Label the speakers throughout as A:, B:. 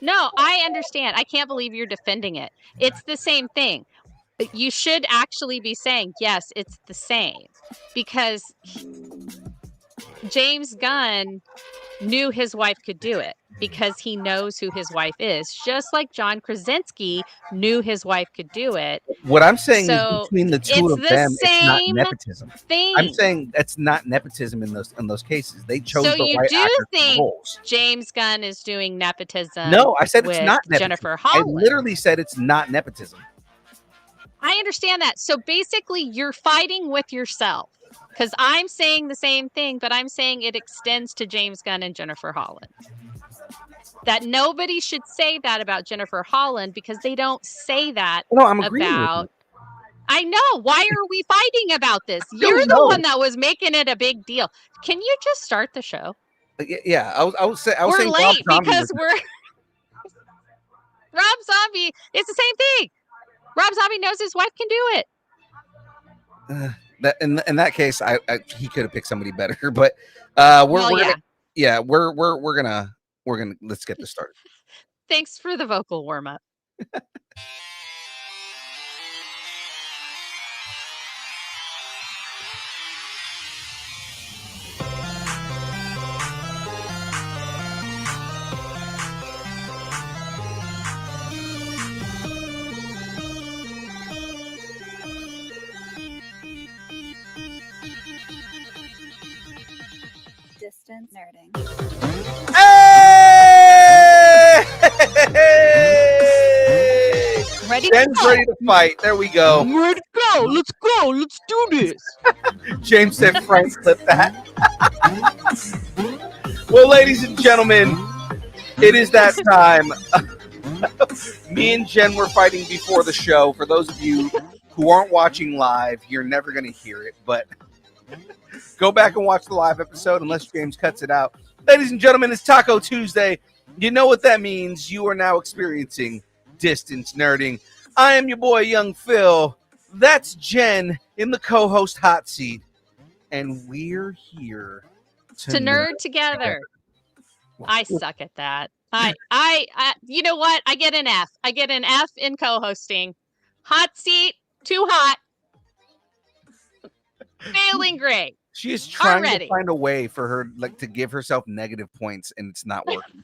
A: No, I understand. I can't believe you're defending it. It's the same thing. You should actually be saying, yes, it's the same. Because James Gunn knew his wife could do it because he knows who his wife is, just like John Krasinski knew his wife could do it.
B: What I'm saying is
A: So
B: between the two
A: it's
B: of
A: the
B: them, it's not
A: same
B: nepotism. I'm
A: thing.
B: saying that's not nepotism in those cases. They chose
A: So
B: the
A: you
B: right
A: do
B: actors for the
A: think
B: roles.
A: James Gunn is doing nepotism
B: No, I said it's
A: with
B: not nepotism.
A: Jennifer
B: I
A: Holland?
B: literally said it's not nepotism.
A: I understand that. So basically, you're fighting with yourself because I'm saying the same thing, but I'm saying it extends to James Gunn and Jennifer Holland. That nobody should say that about Jennifer Holland because they don't say that
B: No, I'm agreeing
A: about.
B: with
A: I know. Why are we fighting about this?
B: you.
A: You're the
B: No.
A: one that was making it a big deal. Can you just start the show?
B: Yeah, I was saying
A: We're
B: Rob
A: late
B: Zombie
A: because
B: was-
A: we're Rob Zombie. It's the same thing. Rob Zombie knows his wife can do it.
B: that in that case, he could have picked somebody better. But we're gonna let's get this started.
A: Thanks for the vocal warm up.
C: Distance nerding.
B: Hey!
A: Ready?
B: Jen's ready to fight. There we go.
A: I'm ready to go. Let's go. Let's do this.
B: James said Frank clip that. Well, ladies and gentlemen, it is that time. Me and Jen were fighting before the show. For those of you who aren't watching live, you're never going to hear it, but go back and watch the live episode unless James cuts it out. Ladies and gentlemen, it's Taco Tuesday. You know what that means. You are now experiencing distance nerding. I am your boy, Young Phil. That's Jen in the co-host hot seat. And we're here
A: to nerd together. I suck at that. I you know what? I get an F. I get an F in co-hosting. Hot seat, too hot. Failing grade.
B: She is trying
A: Already.
B: to find a way for her to give herself negative points, and it's not working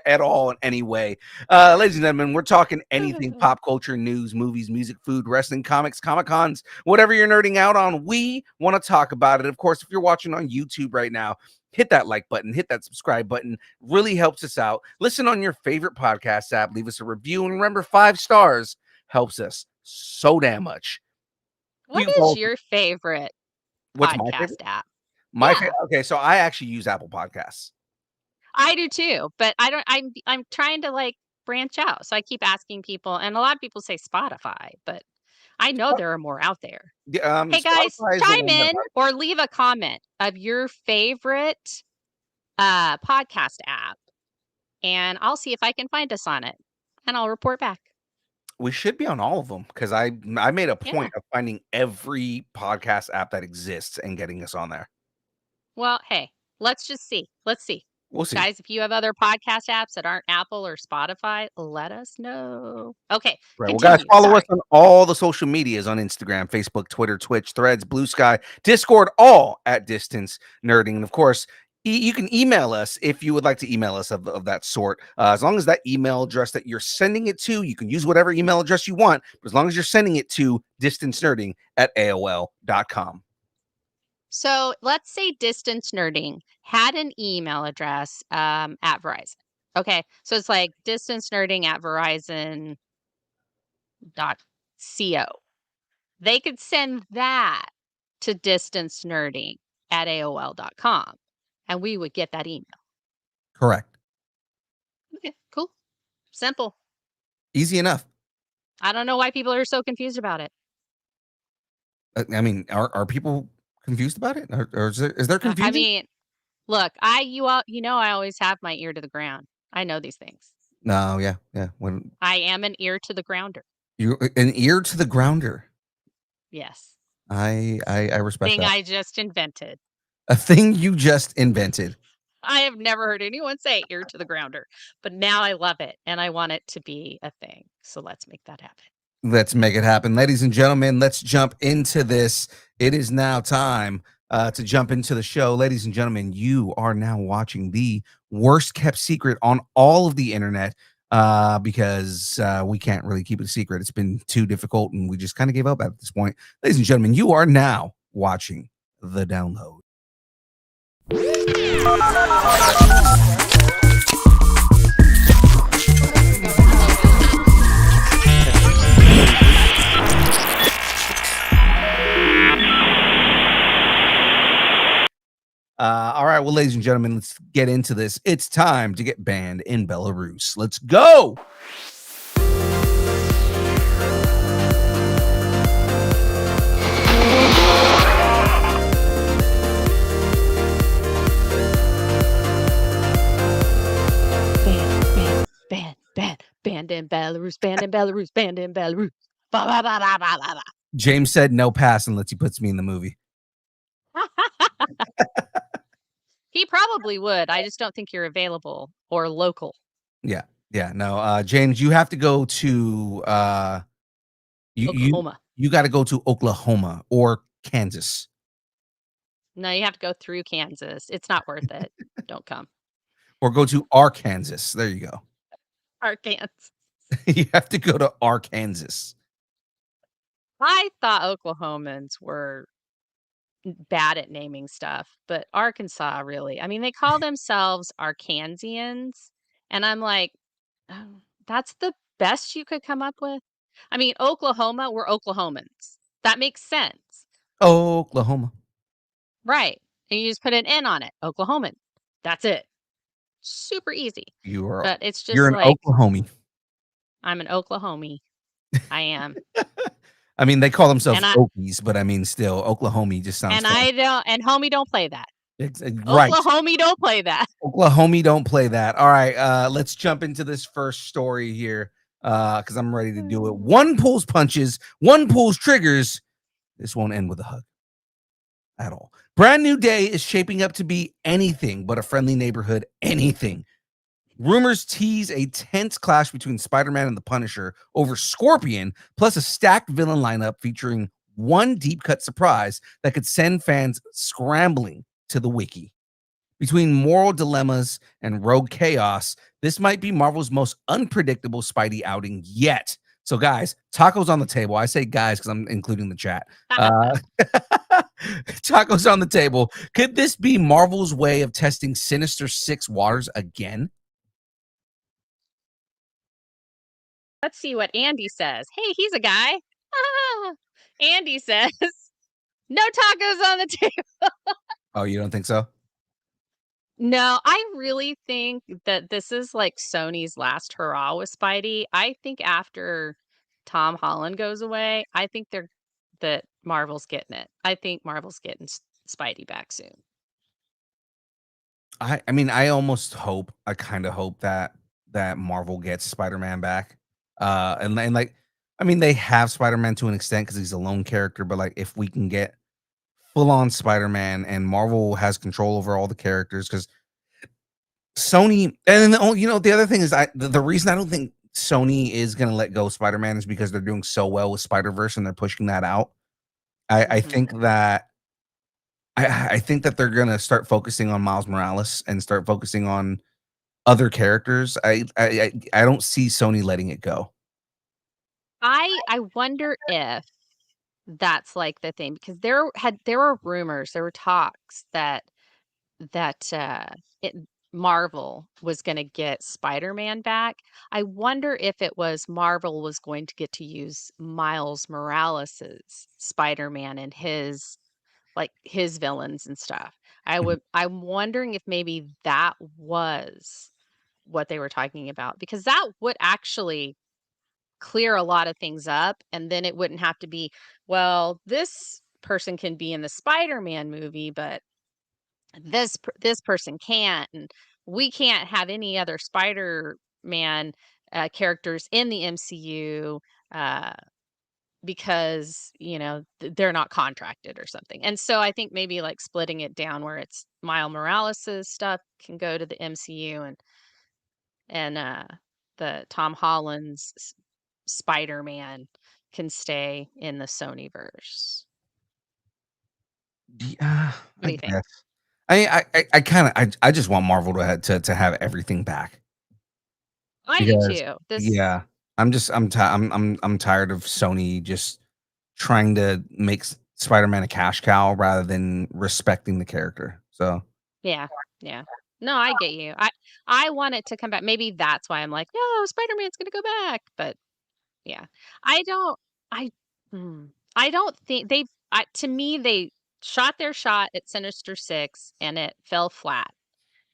B: at all in any way. Ladies and gentlemen, we're talking anything pop culture, news, movies, music, food, wrestling, comics, Comic-Cons, whatever you're nerding out on. We want to talk about it. Of course, if you're watching on YouTube right now, hit that like button, hit that subscribe button. Really helps us out. Listen on your favorite podcast app. Leave us a review. And remember, 5 stars helps us so damn much.
A: What is your favorite
B: What's
A: podcast
B: my favorite
A: app?
B: Okay, so I actually use Apple Podcasts.
A: I do too, but I'm trying to branch out. So I keep asking people, and a lot of people say Spotify, but I know there are more out there. Hey guys, chime in or leave a comment of your favorite podcast app, and I'll see if I can find us on it, and I'll report back.
B: We should be on all of them because I made a point of finding every podcast app that exists and getting us on there.
A: Well, hey, let's just see. Let's see.
B: We'll see.
A: Guys, if you have other podcast apps that aren't Apple or Spotify, let us know. Okay.
B: Right. Well, guys, follow us on all the social medias on Instagram, Facebook, Twitter, Twitch, Threads, Blue Sky, Discord, all at Distance Nerding. And of course, you can email us if you would like to email us of that sort. As long as that email address that you're sending it to, you can use whatever email address you want, but as long as you're sending it to distancenerding@aol.com.
A: So let's say Distance Nerding had an email address at Verizon. Okay. So it's like distancenerding@verizon.co. They could send that to distancenerding@aol.com. And we would get that email.
B: Correct.
A: Okay, cool. Simple.
B: Easy enough.
A: I don't know why people are so confused about it.
B: I mean, are people confused about it? Or is there confusion?
A: I mean, look, I always have my ear to the ground. I know these things.
B: No, yeah. When
A: I am an ear to the grounder.
B: You're an ear to the grounder.
A: Yes.
B: I respect
A: thing
B: that.
A: I just invented.
B: A thing you just invented.
A: I have never heard anyone say ear to the grounder, but now I love it and I want it to be a thing. So let's make that happen.
C: Let's make it happen. Ladies and gentlemen, let's jump into this. It is now time to jump into the show. Ladies and gentlemen, you are now watching the worst kept secret on all of the internet because we can't really keep it a secret. It's been too difficult and we just kind of gave up at this point. Ladies and gentlemen, you are now watching The Download. All right, well, ladies and gentlemen, let's get into this. It's time to get banned in Belarus. Let's go.
A: Banned in Belarus, banned in Belarus, banned in Belarus. Ba, ba, ba, ba, ba, ba, ba.
C: James said no pass unless he puts me in the movie.
A: He probably would. I just don't think you're available or local.
C: Yeah. No, James, you have to go to
A: Oklahoma.
C: You got to go to Oklahoma or Kansas.
A: No, you have to go through Kansas. It's not worth it. Don't come.
C: Or go to Arkansas. There you go.
A: Arkansas.
C: You have to go to Arkansas.
A: I thought Oklahomans were bad at naming stuff, but Arkansas really. I mean, they call themselves Arkansians, and I'm like, oh, that's the best you could come up with? I mean, Oklahoma, we're Oklahomans. That makes sense.
C: Oklahoma.
A: Right. And you just put an N on it. Oklahoman. That's it. Super easy. But it's just
C: you're an
A: like
C: Oklahomie.
A: I'm an Oklahomie. I am.
C: I mean, they call themselves Okies, but I mean, still, Oklahomie just sounds.
A: And
C: funny.
A: homie don't play that.
C: Right.
A: Oklahomie don't play that.
C: Oklahomie don't play that. All right, let's jump into this first story here because I'm ready to do it. One pulls punches, one pulls triggers. This won't end with a hug at all. Brand new day is shaping up to be anything but a friendly neighborhood anything. Rumors tease a tense clash between Spider-Man and the Punisher over Scorpion, plus a stacked villain lineup featuring one deep-cut surprise that could send fans scrambling to the wiki. Between moral dilemmas and rogue chaos, this might be Marvel's most unpredictable Spidey outing yet. So, guys, tacos on the table. I say guys because I'm including the chat. Tacos on the table. Could this be Marvel's way of testing Sinister Six waters again?
A: Let's see what Andy says. Hey, he's a guy. Andy says, no tacos on the table.
C: Oh, you don't think so?
A: No, I really think that this is like Sony's last hurrah with Spidey. I think after Tom Holland goes away, I think that Marvel's getting it. I think Marvel's getting Spidey back soon.
C: I mean, I kind of hope that Marvel gets Spider-Man back. And like, I mean, they have Spider-Man to an extent because he's a lone character, but like, if we can get full-on Spider-Man and Marvel has control over all the characters, because Sony, and then, you know, the other thing is the reason I don't think Sony is going to let go of Spider-Man is because they're doing so well with Spider-Verse and they're pushing that out. I think that I think that they're going to start focusing on Miles Morales and start focusing on other characters. I don't see Sony letting it go.
A: I wonder if that's like the thing, because there were rumors, there were talks that Marvel was going to get Spider-Man back. I wonder if it was Marvel was going to get to use Miles Morales's Spider-Man and his villains and stuff. I'm wondering if maybe that was what they were talking about, because that would actually clear a lot of things up, and then it wouldn't have to be, well, this person can be in the Spider-Man movie, but this person can't, and we can't have any other Spider-Man characters in the MCU because, they're not contracted or something. And so I think maybe like splitting it down where it's Miles Morales' stuff can go to the MCU and the Tom Holland's Spider-Man can stay in the Sonyverse.
C: Yeah,
A: What
C: I
A: do you think?
C: guess. I kind of I just want Marvel to have everything back
A: I do
C: because
A: too.
C: yeah, I'm tired of Sony just trying to make Spider-Man a cash cow rather than respecting the character. So
A: Yeah, yeah. No, I get you. I want it to come back. Maybe that's why I'm like, no, Spider-Man's gonna go back. But yeah, I don't. I mm, I don't think they've. To me, they shot their shot at Sinister Six and it fell flat,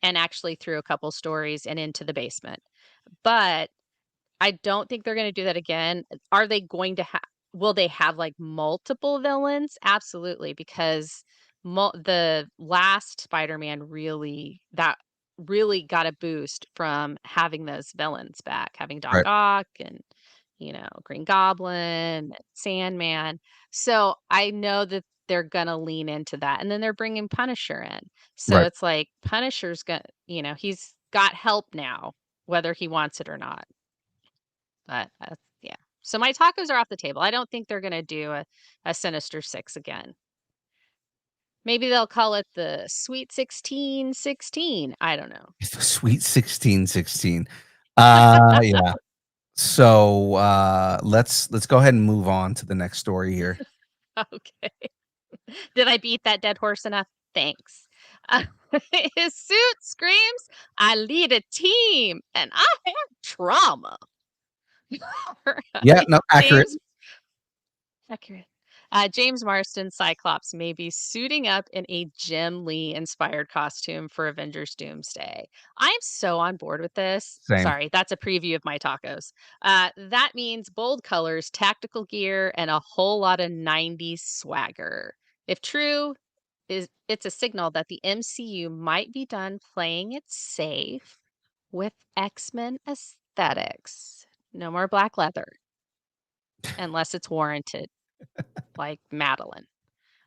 A: and actually threw a couple stories and into the basement. But I don't think they're gonna do that again. Are they going to have will they have, like, multiple villains? Absolutely, because the last Spider-Man really got a boost from having those villains back, having Doc
C: right,
A: Ock and, Green Goblin, Sandman. So, I know that they're gonna lean into that, and then they're bringing Punisher in. So,
C: right.
A: it's like Punisher's got he's got help now, whether he wants it or not. But, yeah. So my tacos are off the table. I don't think they're gonna do a Sinister Six again. Maybe they'll call it the Sweet 1616. I don't know.
C: Sweet 1616. Yeah. So let's go ahead and move on to the next story here.
A: Okay. Did I beat that dead horse enough? Thanks. Uh, his suit screams, "I lead a team and I have trauma."
C: Yeah, no, accurate.
A: James Accurate. James Marston Cyclops may be suiting up in a Jim Lee inspired costume for Avengers Doomsday. I'm so on board with this.
C: Same.
A: Sorry, that's a preview of my tacos. That means bold colors, tactical gear, and a whole lot of 90s swagger. If true, it's a signal that the MCU might be done playing it safe with X-Men aesthetics. No more black leather unless it's warranted like Madeline.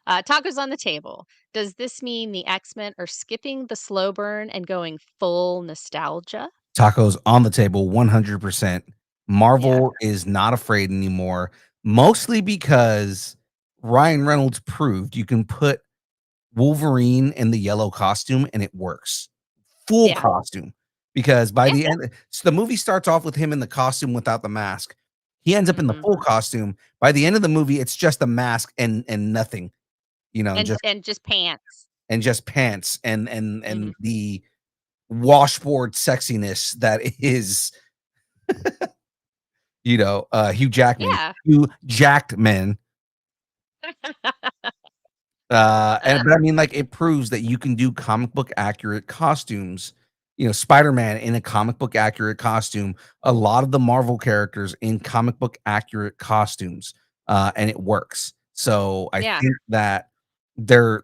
A: Tacos on the table. Does this mean the X-Men are skipping the slow burn and going full nostalgia?
C: Tacos on the table 100%.
A: Yeah.
C: Marvel is not afraid anymore, mostly because Ryan Reynolds proved you can put Wolverine in the yellow costume and it works. Full
A: Yeah.
C: costume. Because by
A: Yeah.
C: the end, so the movie starts off with him in the costume without the mask. He ends up in the
A: Mhm.
C: full costume. By the end of the movie, it's just a mask and nothing,
A: And just pants.
C: just pants and
A: Mhm.
C: the washboard sexiness that is, Hugh Jackman.
A: Yeah.
C: Hugh Jackman.
A: Uh,
C: But I mean, like, it proves that you can do comic book accurate costumes. Spider-Man in a comic book accurate costume, a lot of the Marvel characters in comic book accurate costumes, and it works. So I
A: yeah.
C: think that they're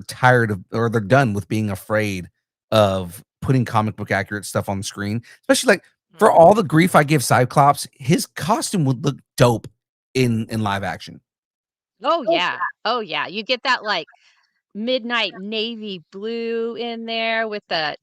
C: tired of, or they're done with being afraid of putting comic book accurate stuff on the screen, especially like for
A: Mhm.
C: all the grief I give Cyclops, his costume would look dope in live action.
A: Oh, yeah. Oh, yeah. You get that, like, midnight navy blue in there with the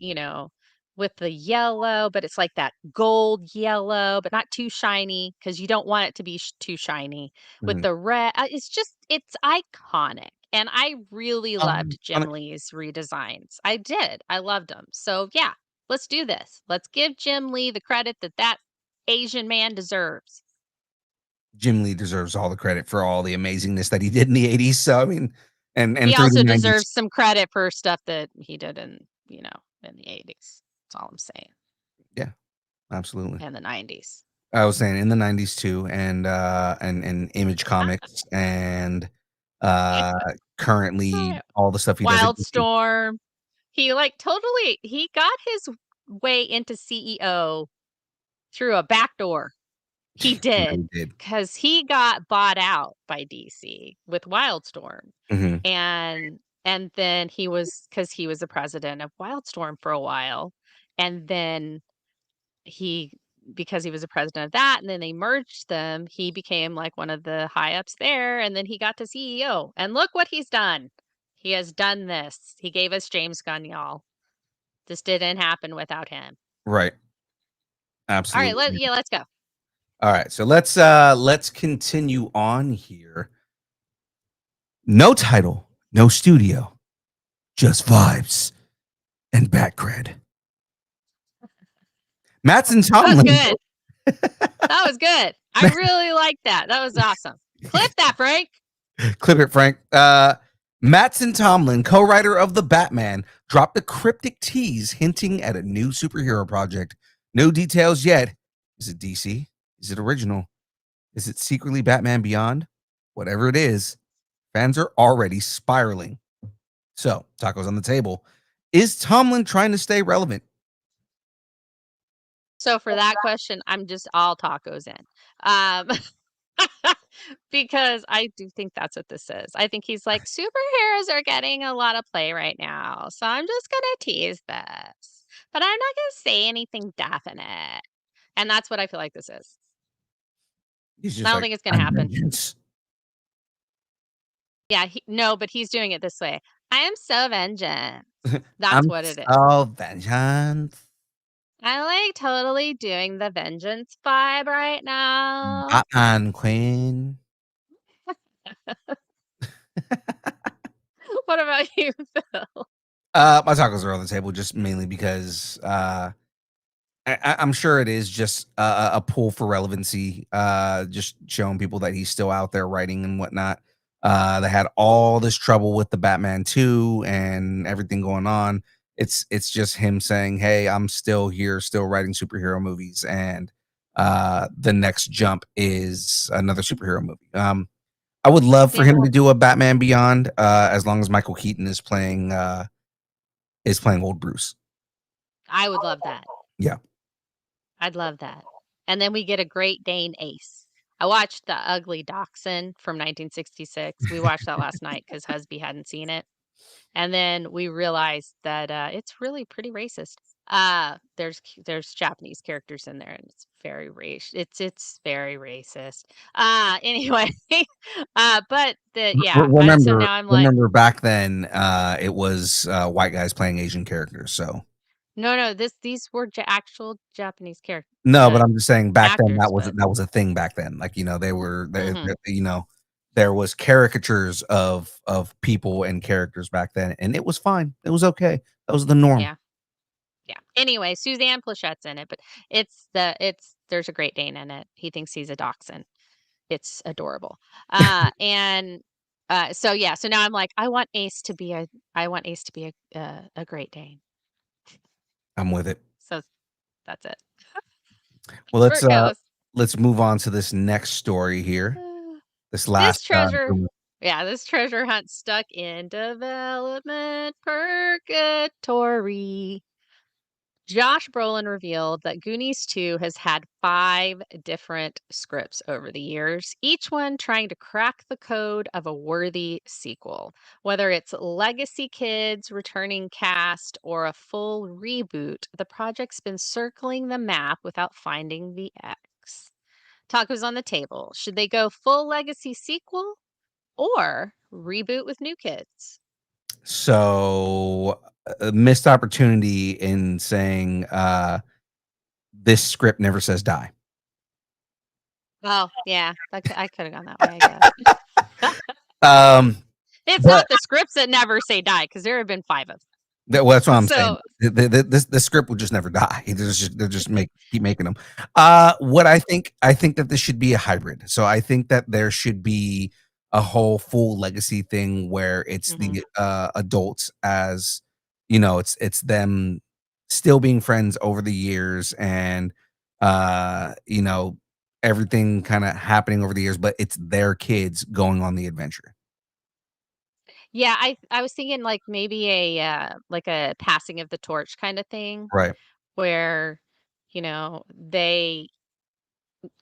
A: yellow, but it's like that gold yellow, but not too shiny because you don't want it to be too shiny. With
C: Mhm.
A: the red, it's iconic, and I really loved
C: On
A: Jim Lee's redesigns. I did. I loved them. So yeah, let's do this. Let's give Jim Lee the credit that Asian man deserves.
C: Jim Lee deserves all the credit for all the amazingness that he did in the '80s. So I mean, and
A: He
C: through the
A: also
C: '90s.
A: deserves some credit for stuff that he did in the 80s. That's all I'm saying.
C: Yeah, absolutely.
A: And the 90s.
C: I was saying in the '90s too, and Image Comics, and uh currently all the stuff he does at DC.
A: Wildstorm. He, like, totally he got his way into CEO through a back door. He
C: Yeah,
A: did,
C: he did.
A: because he got bought out by DC with Wildstorm,
C: Mhm.
A: and then because he was the president of Wildstorm for a while, and then he because he was a president of that, and then they merged them, he became like one of the high ups there, and then he got to CEO. And look what he's done. He has done this. He gave us James Gunn, y'all. This didn't happen without him.
C: Right.
A: All right,
C: Absolutely.
A: let's go.
C: All right, so let's continue on here. No title, no studio, just vibes and back cred. Matson Tomlin.
A: That was good. That was good. I really like that. That was awesome. Clip that, Frank.
C: Clip it, Frank. Matson Tomlin, co-writer of The Batman, dropped a cryptic tease hinting at a new superhero project. No details yet. Is it DC? Is it original? Is it secretly Batman Beyond? Whatever it is, fans are already spiraling. So, tacos on the table. Is Tomlin trying to stay relevant?
A: So for that question, I'm just all tacos in. Because I do think that's what this is. I think he's like, superheroes are getting a lot of play right now, so I'm just gonna tease this, but I'm not gonna say anything definite. And that's what I feel like this is. I don't think it's gonna happen.
C: Vengeance.
A: Yeah, no, but he's doing it this way. I am so vengeance. That's what it is.
C: Oh, vengeance.
A: I like totally doing the vengeance vibe right now.
C: Batman Queen.
A: What about you, Phil?
C: My tacos are on the table just mainly because I'm sure it is just a pull for relevancy, just showing people that he's still out there writing and whatnot. They had all this trouble with the Batman 2 and everything going on. It's just him saying, "Hey, I'm still here, still writing superhero movies," and the next jump is another superhero movie. I would love for him to do a Batman Beyond, as long as Michael Keaton is playing old Bruce.
A: I would love that.
C: Yeah.
A: I'd love that. And then we get a Great Dane ace. I watched The Ugly Dachshund from 1966. We watched that last night because Husby hadn't seen it. And then we realized that it's really pretty racist. There's Japanese characters in there, and it's very it's very racist. Anyway, but
C: Remember,
A: so now I'm like,
C: remember back then, it was white guys playing Asian characters. So
A: no, these were actual Japanese characters.
C: no, but I'm just saying back then
A: actors,
C: that was a thing back then. Like, they were
A: Mhm.
C: there was caricatures of people and characters back then, and it was fine. It was okay. That was the norm.
A: Yeah. Anyway, Suzanne Plachette's in it, but there's a Great Dane in it. He thinks he's a dachshund. It's adorable. So now I'm like, I want Ace to be a Great Dane.
C: I'm with it.
A: So that's it.
C: Well, let's move on to this next story here. This
A: treasure hunt stuck in development purgatory. Josh Brolin revealed that Goonies 2 has had 5 different scripts over the years, each one trying to crack the code of a worthy sequel. Whether it's legacy kids, returning cast, or a full reboot, the project's been circling the map without finding the X. Talk was on the table. Should they go full legacy sequel or reboot with new kids?
C: So, a missed opportunity in saying this script never says die.
A: Oh, yeah. I could have gone that way, I guess. It's not the scripts that never say die, because there have been 5 of them.
C: Well, that's what I'm saying. The script will just never die. They'll just keep making them. What I think that this should be a hybrid. So I think that there should be a whole full legacy thing where it's the adults, as it's them still being friends over the years, and everything kind of happening over the years, but it's their kids going on the adventure.
A: Yeah, I was thinking like maybe a passing of the torch kind of thing,
C: Right.
A: where they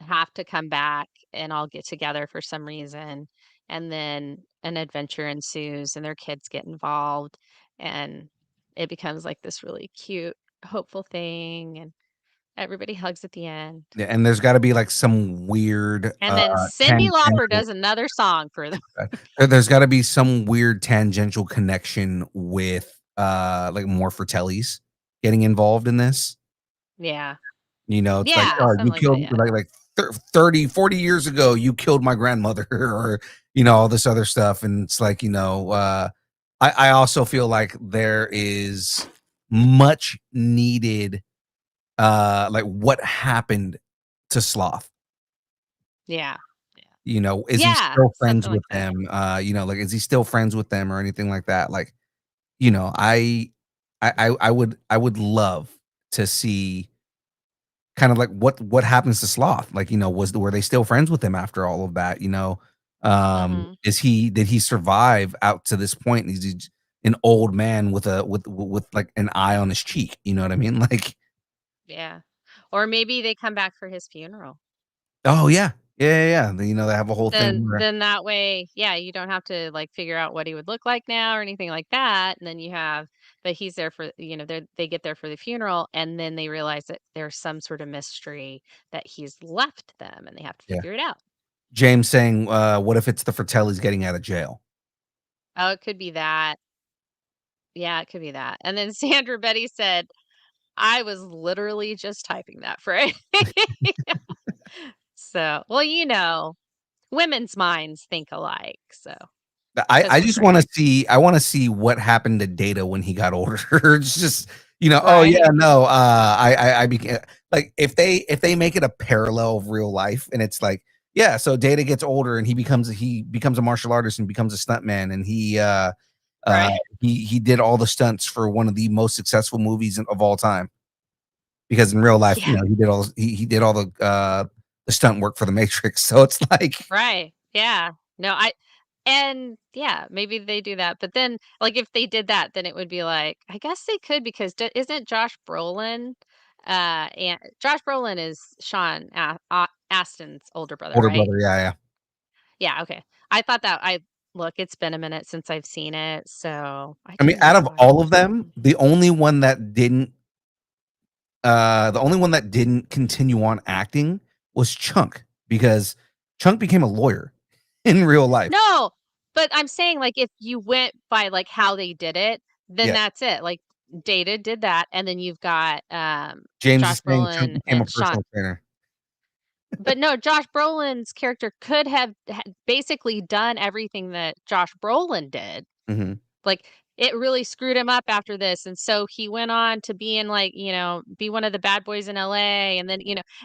A: have to come back and all get together for some reason, and then an adventure ensues and their kids get involved, and it becomes like this really cute, hopeful thing. And Everybody hugs at the end.
C: Yeah, and there's got to be like some weird
A: And then Cyndi Lauper
C: tangential.
A: does another song for them.
C: There's got to be some weird tangential connection with like more Fratellis getting involved in this.
A: Yeah.
C: You know, it's like,
A: Yeah,
C: oh,
A: something
C: you
A: like that,
C: killed
A: yeah.
C: like 30, 40 years ago, you killed my grandmother, or all this other stuff. And it's like, I also feel like there is much needed like what happened to Sloth.
A: Yeah.
C: Is he
A: Yeah,
C: still friends
A: something like
C: with
A: that.
C: them? Like, is he still friends with them or anything like that? Like, I would love to see kind of like what happens to Sloth. Like, were they still friends with him after all of that?
A: Mhm.
C: Did he survive out to this point? Is he an old man with like an eye on his cheek? You know what I mean? Like,
A: Yeah. Or maybe they come back for his funeral.
C: oh yeah, yeah. They have a whole thing where,
A: Then that way, yeah, you don't have to, like, figure out what he would look like now or anything like that, and then you have but he's there for they get there for the funeral, and then they realize that there's some sort of mystery that he's left them, and they have to
C: yeah.
A: figure it out.
C: James saying, what if it's the Fratellis getting out of jail?
A: Oh, it could be that. Yeah, it could be that. And then Sandra Betty said, "I was literally just typing that phrase." So, well, women's minds think alike, so
C: I
A: because 'cause we're
C: just wanna
A: crazy,
C: see what happened to Data when he got older. It's just, "Oh, yeah,
A: right?
C: no, I became," like, if they make it a parallel of real life and it's like, yeah, so Data gets older and he becomes a martial artist and becomes a stuntman, and uh,
A: Right.
C: he did all the stunts for one of the most successful movies of all time. Because in real life,
A: Yeah.
C: he did all the stunt work for The Matrix, so it's like,
A: Right. Yeah. No, yeah, maybe they do that. But then, like, if they did that, then it would be like, I guess they could because isn't Josh Brolin, and Josh Brolin is Aston's older brother,
C: older
A: right?
C: brother, yeah, yeah.
A: Yeah. Okay. I thought that look, it's been a minute since I've seen it, so I
C: I mean,
A: can
C: out of
A: rewatch
C: all of them,
A: it.
C: the only one that didn't continue on acting was Chunk, because Chunk became a lawyer in real life.
A: No, but I'm saying, like, if you went by, like, how they did it, then
C: Yeah.
A: that's it, like, Data did that, and then you've got,
C: James is
A: Josh
C: saying Chunk
A: Brolin
C: became a
A: and Sean
C: personal trainer.
A: but no, Josh Brolin's character could have basically done everything that Josh Brolin did.
C: Mhm.
A: Like, it really screwed him up after this, and so he went on to be in, like, be one of the bad boys in LA, and then,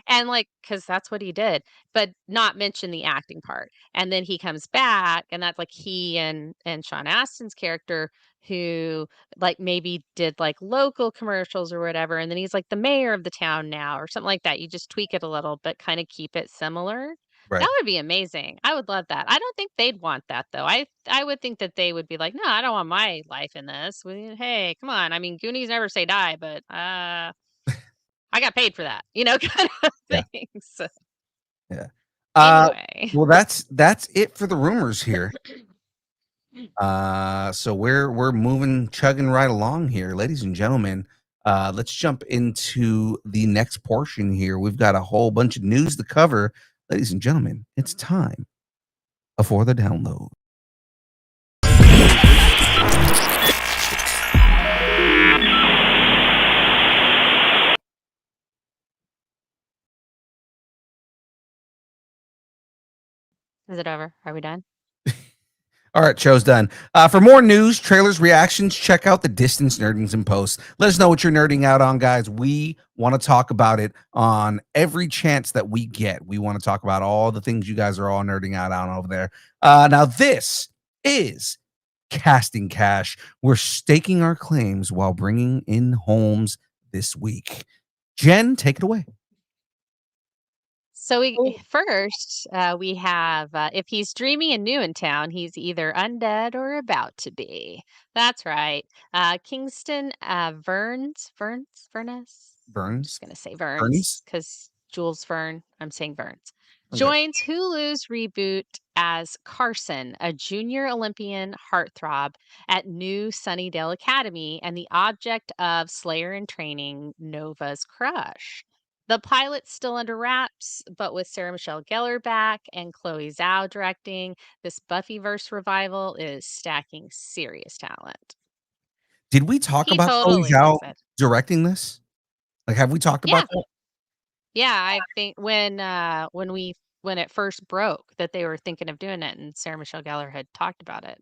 A: and, like, because that's what he did, but not mention the acting part, and then he comes back, and that's, like, he and Sean Astin's character who, like, maybe did, like, local commercials or whatever, and then he's, like, the mayor of the town now or something like that. You just tweak it a little, but kinda keep it similar. That
C: Right.
A: would be amazing. I would love that. I don't think they'd want that though. I would think that they would be like, "No, I don't want my life in this. Hey, come on. I mean, Goonies never say die, but I got paid for that." Kind of
C: Yeah,
A: thing. So,
C: yeah.
A: anyway.
C: Well, that's it for the rumors here. So we're moving, chugging right along here, ladies and gentlemen. Let's jump into the next portion here. We've got a whole bunch of news to cover, ladies and gentlemen. It's time for the download.
A: Is it over? Are we done?
C: All right, show's done. For more news, trailers, reactions, check out the Distance Nerdings and Posts. Let us know what you're nerding out on, guys. We want to talk about it on every chance that we get. We want to talk about all the things you guys are all nerding out on over there. Now, this is Casting Cash. We're staking our claims while bringing in homes this week. Jen, take it away.
A: So first we have if he's dreamy and new in town, he's either undead or about to be. That's right. Kingston Vernes. Just
C: Burns.
A: gonna say Vernes
C: Burns.
A: because Jules Verne. I'm saying Vernes.
C: Okay.
A: Joins Hulu's reboot as Carson, a junior Olympian heartthrob at new Sunnydale Academy and the object of Slayer in training Nova's crush. The pilot's still under wraps, but with Sarah Michelle Gellar back and Chloe Zhao directing, this Buffyverse revival is stacking serious talent.
C: Did we talk
A: He
C: about Chloe
A: totally
C: Zhao
A: thinks it.
C: directing this? Like, have we talked about
A: Yeah.
C: that?
A: Yeah, I think when it first broke that they were thinking of doing it and Sarah Michelle Gellar had talked about it.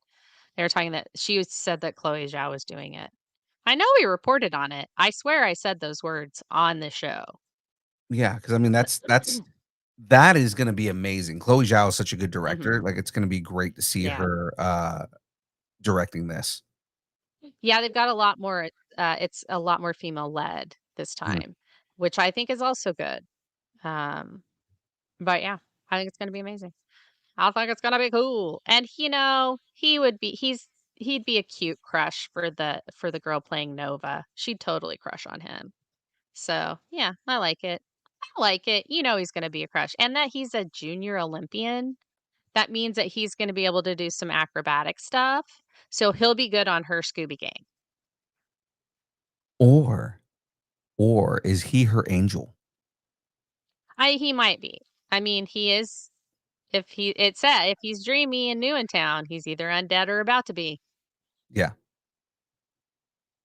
A: They were talking that she said that Chloe Zhao was doing it. I know we reported on it. I swear I said those words on the show.
C: Yeah, because I mean that is gonna be amazing. Chloe Zhao is such a good director.
A: Mhm.
C: Like, it's gonna be great to see
A: Yeah.
C: her directing this.
A: Yeah, they've got a lot more it's a lot more female led this
C: Mhm.
A: time, which I think is also good. Um, but yeah, I think it's gonna be amazing. I think it's gonna be cool. And he'd be a cute crush for the girl playing Nova. She'd totally crush on him. So yeah, I like it. I like it. He's gonna be a crush. And that he's a junior Olympian. That means that he's gonna be able to do some acrobatic stuff. So he'll be good on her Scooby Gang.
C: Or or is he her angel?
A: He might be. I mean, he is it said if he's dreamy and new in town, he's either undead or about to be.
C: Yeah.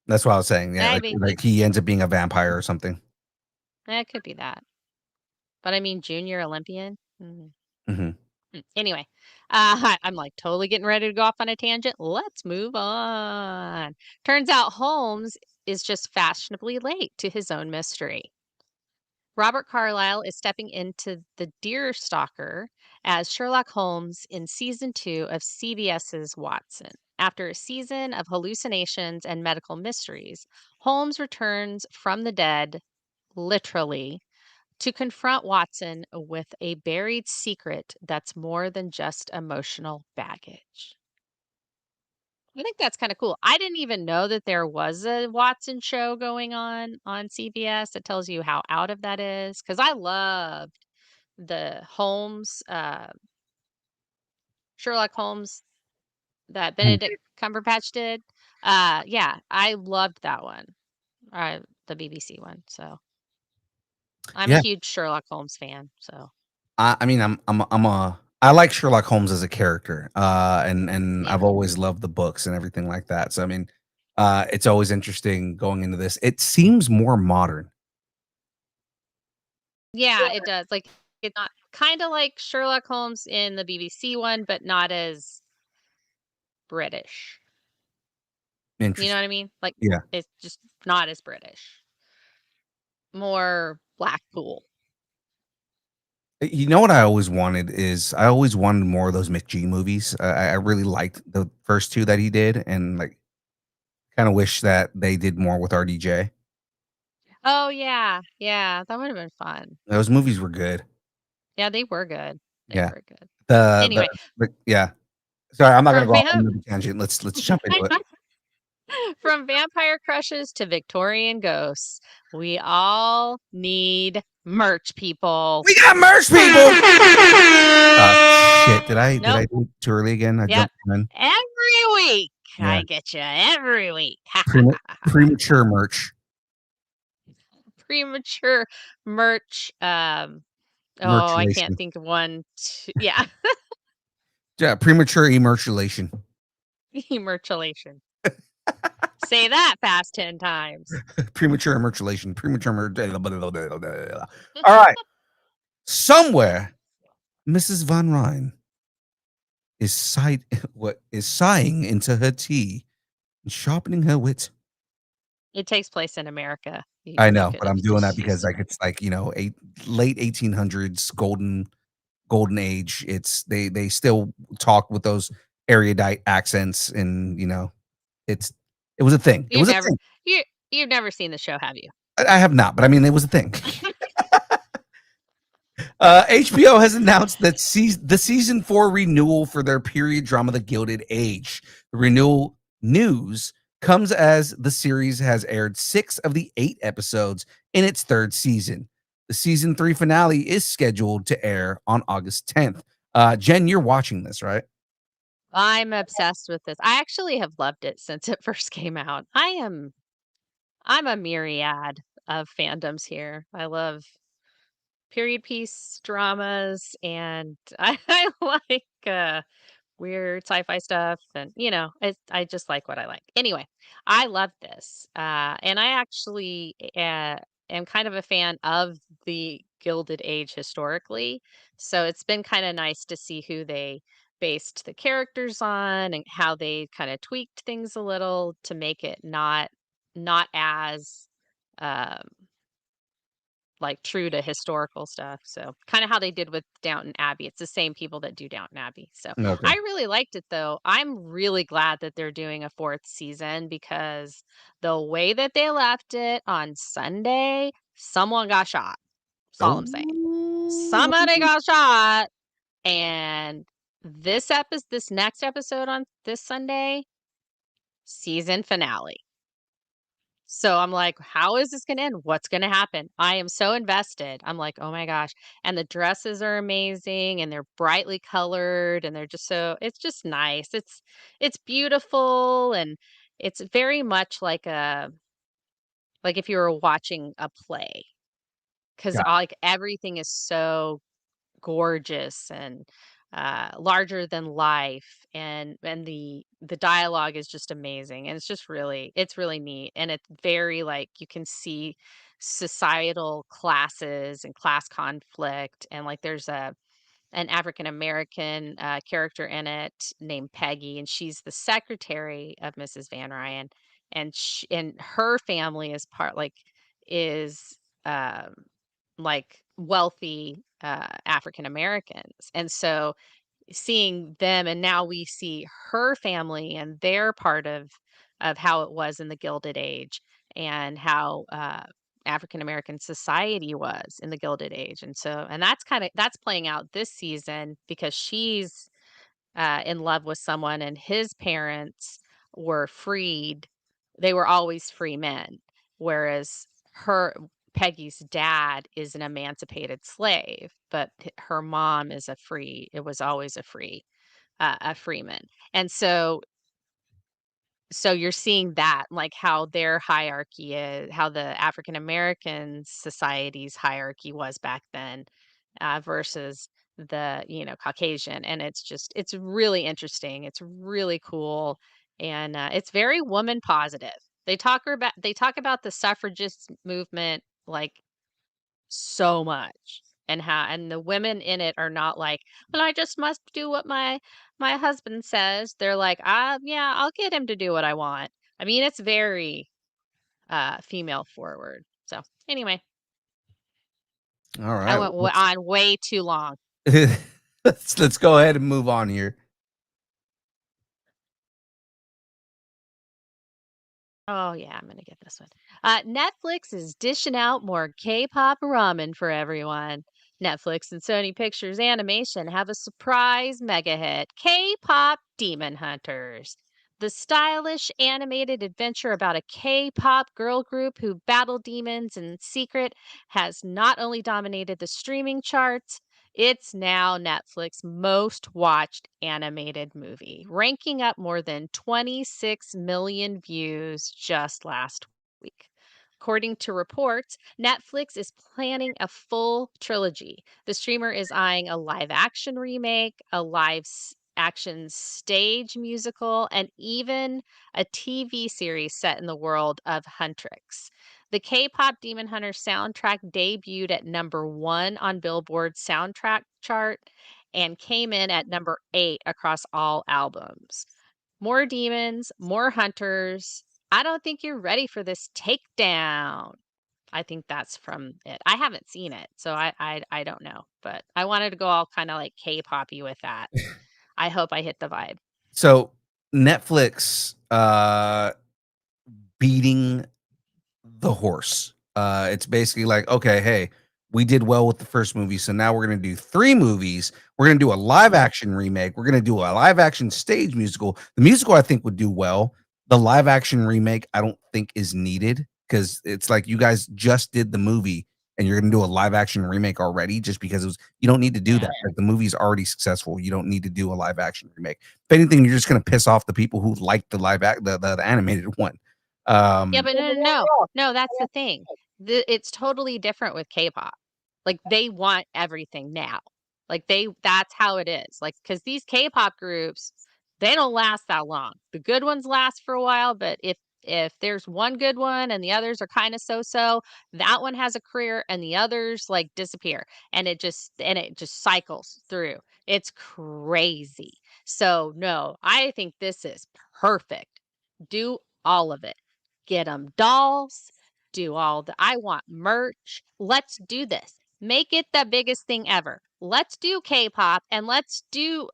C: That's what I was saying. Yeah,
A: Maybe.
C: like he ends up being a vampire or something.
A: It could be that. But I mean, junior Olympian?
C: Mhm.
A: Anyway, I'm like totally getting ready to go off on a tangent. Let's move on. Turns out Holmes is just fashionably late to his own mystery. Robert Carlyle is stepping into the Deer Stalker as Sherlock Holmes in season 2 of CBS's Watson. After a season of hallucinations and medical mysteries, Holmes returns from the dead, literally, to confront Watson with a buried secret that's more than just emotional baggage. I think that's kind of cool. I didn't even know that there was a Watson show going on CBS that tells you how out of that is. Because I loved the Sherlock Holmes that
C: Mhm.
A: Benedict Cumberbatch did. Yeah, I loved that one, the BBC one. So I'm a
C: Yeah.
A: huge Sherlock Holmes fan. So
C: I mean, I like Sherlock Holmes as a character, and
A: yeah,
C: I've always loved the books and everything like that. So I mean, it's always interesting going into this. It seems more modern.
A: yeah, it does. Like it's not kind of like Sherlock Holmes in the BBC one, but not as British. You know
C: Interesting.
A: what I mean? Like,
C: Yeah.
A: it's just not as British. More Blackpool.
C: You know what I always wanted is I always wanted more of those McG movies. I really liked the first two that he did, and like kind of wish that they did more with RDJ.
A: Oh, yeah. Yeah, that would have been fun.
C: Those movies were good.
A: Yeah, they were good. They
C: Yeah.
A: were good.
C: The the,
A: Anyway,
C: yeah. Sorry, I'm not gonna
A: from
C: go off on
A: vamp
C: another tangent. Let's jump into it.
A: from vampire crushes to Victorian ghosts, we all need merch, people.
C: We got merch, people. Shit. Did
A: Nope.
C: I do it too early again? I
A: Yep.
C: jumped in.
A: Every week.
C: Yeah.
A: I get you every week.
C: Premature merch.
A: Premature merch. Oh, I can't
C: Merchulation.
A: think of one. Yeah,
C: Yeah, premature emerculation.
A: emerculation. Say that fast 10 times.
C: Premature emerculation. All right. Somewhere, Mrs. Von Rhine is sighing into her tea and sharpening her wit.
A: It takes place in America.
C: I
A: You
C: know,
A: could
C: but
A: have
C: I'm doing that because
A: just
C: like it's like, late 1800s golden age. It's they still talk with those erudite accents and, it's it was a thing. It
A: you've
C: was a
A: never
C: thing.
A: you've never seen the show, have you?
C: I have not, but I mean, it was a thing. HBO has announced that the season 4 renewal for their period drama, The Gilded Age. The renewal news comes as the series has aired 6 of the 8 episodes in its 3rd season. The season 3 finale is scheduled to air on August 10th. Jen, you're watching this, right?
A: I'm obsessed with this. I actually have loved it since it first came out. I'm a myriad of fandoms here. I love period piece dramas, and I like weird sci-fi stuff, and I just like what I like. Anyway, I love this, and I actually am kind of a fan of the Gilded Age historically, so it's been kind of nice to see who they based the characters on and how they kind of tweaked things a little to make it not as um like true to historical stuff. So kind of how they did with Downton Abbey. It's the same people that do Downton Abbey. So
C: Okay.
A: I really liked it though. I'm really glad that they're doing a fourth season because the way that they left it on Sunday, someone got shot. That's all I'm saying.
C: Oh.
A: Somebody got shot. And this next episode on this Sunday, season finale. So I'm like, how is this gonna end? What's gonna happen? I am so invested. I'm like, oh my gosh. And the dresses are amazing and they're brightly colored and they're just it's just nice. It's beautiful and it's very much like if you were watching a play. Cause
C: Got
A: like everything is so gorgeous and larger than life and the dialogue is just amazing and it's really neat and it's very like you can see societal classes and class conflict and like there's an African American character in it named Peggy and she's the secretary of Mrs. Van Ryan and her family is is um like wealthy African Americans. And so seeing them and now we see her family and they're part of how it was in the Gilded Age and how African American society was in the Gilded Age. And so and that's playing out this season because she's in love with someone and his parents were freed. They were always free men, whereas her Peggy's dad is an emancipated slave, but her mom is it was always a freeman. And so you're seeing that, like, how their hierarchy is how the African American society's hierarchy was back then, versus Caucasian, and it's really interesting, it's really cool, and, it's very woman positive. They talk about the suffragist movement, like, so much, and the women in it are not like, "Well, I just must do what my husband says." They're like, yeah, I'll get him to do what I want." I mean, it's very, female forward. So, anyway,
C: All
A: I
C: right.
A: went on way too long.
C: Let's go ahead and move on here.
A: Oh, yeah, I'm gonna get this one. Netflix is dishing out more K-pop ramen for everyone. Netflix and Sony Pictures Animation have a surprise mega hit, K-pop Demon Hunters. The stylish animated adventure about a K-pop girl group who battle demons in secret has not only dominated the streaming charts, it's now Netflix's most watched animated movie, ranking up more than 26 million views just last week. According to reports, Netflix is planning a full trilogy. The streamer is eyeing a live action remake, a action stage musical, and even a TV series set in the world of Huntrix. The K-pop Demon Hunter soundtrack debuted at number 1 on Billboard's soundtrack chart and came in at number 8 across all albums. More demons, more hunters. I don't think you're ready for this takedown. I think that's from it. I haven't seen it, so I don't know, but I wanted to go all kind of like K-poppy with that. I hope I hit the vibe.
C: So Netflix beating the horse. It's basically like, okay, hey, we did well with the first movie, so now we're gonna do 3 movies. We're gonna do a live action remake. We're gonna do a live action stage musical. The musical I think would do well. The live action remake I don't think is needed because it's like you guys just did the movie and you're gonna do a live action remake already just because you don't need to do
A: Yeah.
C: that. Like the movie's already successful. You don't need to do a live action remake. If anything, you're just gonna piss off the people who like the the animated one.
A: Yeah, but no, that's the thing. It's totally different with K-pop. Like, they want everything now. Like, that's how it is. Like, because these K-pop groups, they don't last that long. The good ones last for a while, but if there's one good one and the others are kind of so-so, that one has a career and the others like disappear. And it just cycles through. It's crazy. So no, I think this is perfect. Do all of it. Get them dolls, do all the I want merch. Let's do this. Make it the biggest thing ever. Let's do K-pop and let's do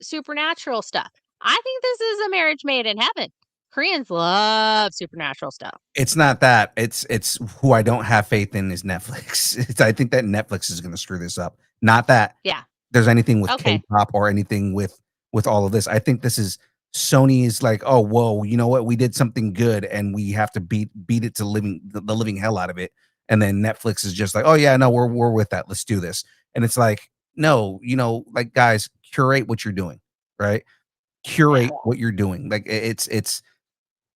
A: supernatural stuff. I think this is a marriage made in heaven. Koreans love supernatural stuff.
C: It's not that. It's who I don't have faith in is Netflix. I think that Netflix is going to screw this up. Not that
A: Yeah.
C: there's anything with
A: Okay.
C: K-pop or anything with all of this. I think this is Sony is like, oh, whoa, you know what? We did something good and we have to beat it to the living hell out of it. And then Netflix is just like, oh yeah, no, we're with that. Let's do this. And it's like, no, like guys, curate what you're doing, right? Curate what you're doing. Like it's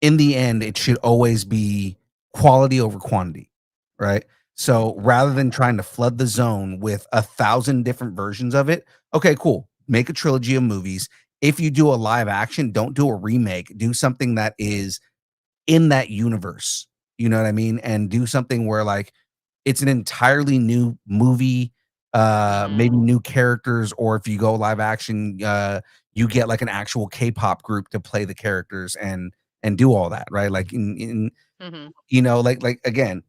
C: in the end, it should always be quality over quantity, right? So rather than trying to flood the zone with 1,000 different versions of it, okay, cool. Make a trilogy of movies. If you do a live action, don't do a remake. Do something that is in that universe. You know what I mean? And do something where like it's an entirely new movie, maybe new characters, or if you go live action, you get like an actual K-pop group to play the characters and do all that, right? Like in
A: Mhm.
C: like again,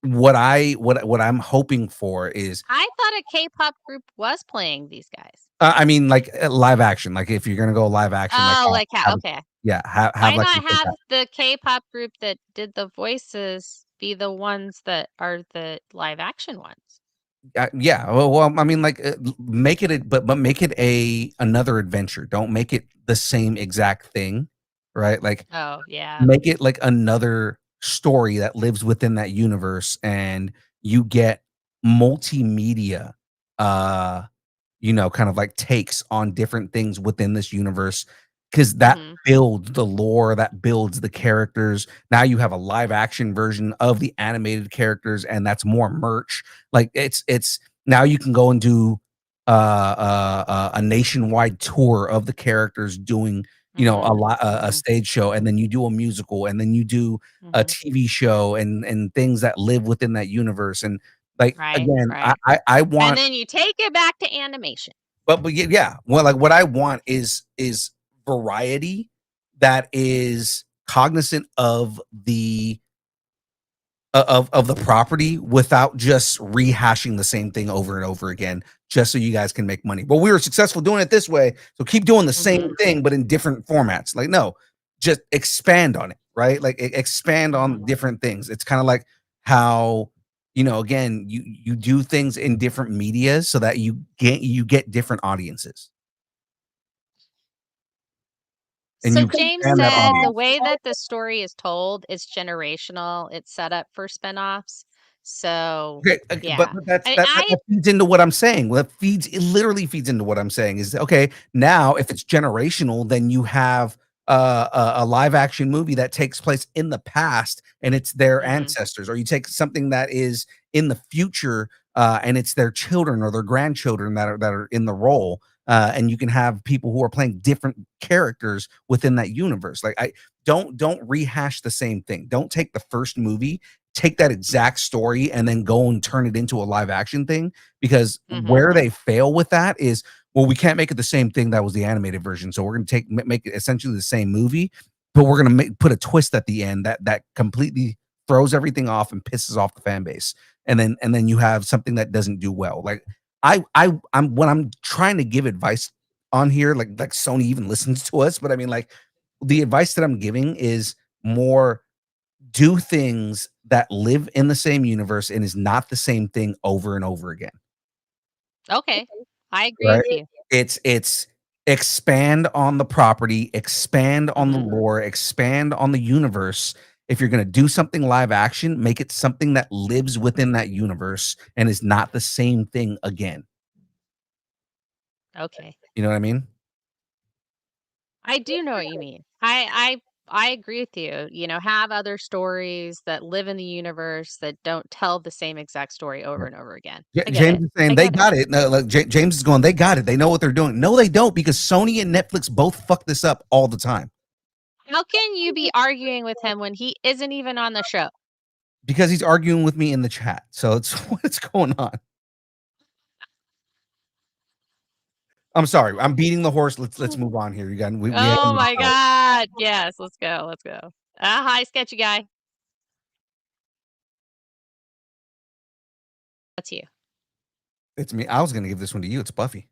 C: what I'm hoping for is
A: I thought a K-pop group was playing these guys.
C: I mean like live action. Like if you're gonna go live action, like
A: Oh, like how?
C: have,
A: Okay.
C: yeah, have
A: Why
C: like
A: not have the K-pop group that did the voices be the ones that are the live action ones?
C: yeah. I mean, like, make it, but make it another adventure. Don't make it the same exact thing, right? Like,
A: Oh, yeah.
C: make it like another story that lives within that universe, and you get multimedia, uh, kind of like takes on different things within this universe because that
A: Mhm.
C: builds the lore, that builds the characters. Now you have a live action version of the animated characters, and that's more merch. Like it's now you can go and do a nationwide tour of the characters doing
A: Mhm.
C: a
A: Mhm.
C: stage show, and then you do a musical, and then you do a
A: Mhm.
C: TV show, and things that live within that universe. And like
A: Right,
C: again,
A: right.
C: I
A: And
C: want
A: then you take it back to animation.
C: but yeah, well, like what I want is variety that is cognizant of the of the property without just rehashing the same thing over and over again, just so you guys can make money. But we were successful doing it this way, so keep doing the same
A: Mhm.
C: thing but in different formats. Like no, just expand on it, right? Like expand
A: Mhm.
C: on different things. It's kind of like how again, you do things in different media so that you get different audiences. And
A: So
C: you
A: James
C: expand that
A: said the
C: audience.
A: way that the story is told is generational. It's set up for spinoffs. So,
C: Okay, but
A: yeah.
C: that's
A: I
C: that
A: I
C: feeds into what I'm saying. Well, it literally feeds into what I'm saying is, okay, now if it's generational, then you have a live action movie that takes place in the past and it's their
A: Mhm.
C: ancestors, or you take something that is in the future, and it's their children or their grandchildren that are in the role. And you can have people who are playing different characters within that universe. Like I don't rehash the same thing. Don't take the first movie, take that exact story and then go and turn it into a live action thing, because
A: Mhm.
C: where they fail with that is, well, we can't make it the same thing that was the animated version, so we're going to make it essentially the same movie, but we're going to put a twist at the end that completely throws everything off and pisses off the fan base, and then you have something that doesn't do well. Like I'm when I'm trying to give advice on here, like Sony even listens to us, but I mean, like, the advice that I'm giving is more, do things that live in the same universe and is not the same thing over and over again,
A: Okay. I agree
C: right?
A: with you.
C: It's expand on the property, expand on the
A: Mhm.
C: lore, expand on the universe. If you're gonna do something live action, make it something that lives within that universe and is not the same thing again.
A: Okay.
C: You know what I mean?
A: I do know what you mean. I I agree with you. You know, have other stories that live in the universe that don't tell the same exact story over and over again. I get
C: James
A: it.
C: is saying they got it. No, like, James is going, they got it. They know what they're doing. No, they don't, because Sony and Netflix both fuck this up all the time.
A: How can you be arguing with him when he isn't even on the show?
C: Because he's arguing with me in the chat. So it's what's going on. I'm sorry. I'm beating the horse. Let's move on here. You got
A: Oh my God. Yes, let's go. Let's go. Hi, sketchy guy. That's you.
C: It's me. I was gonna give this one to you. It's Buffy.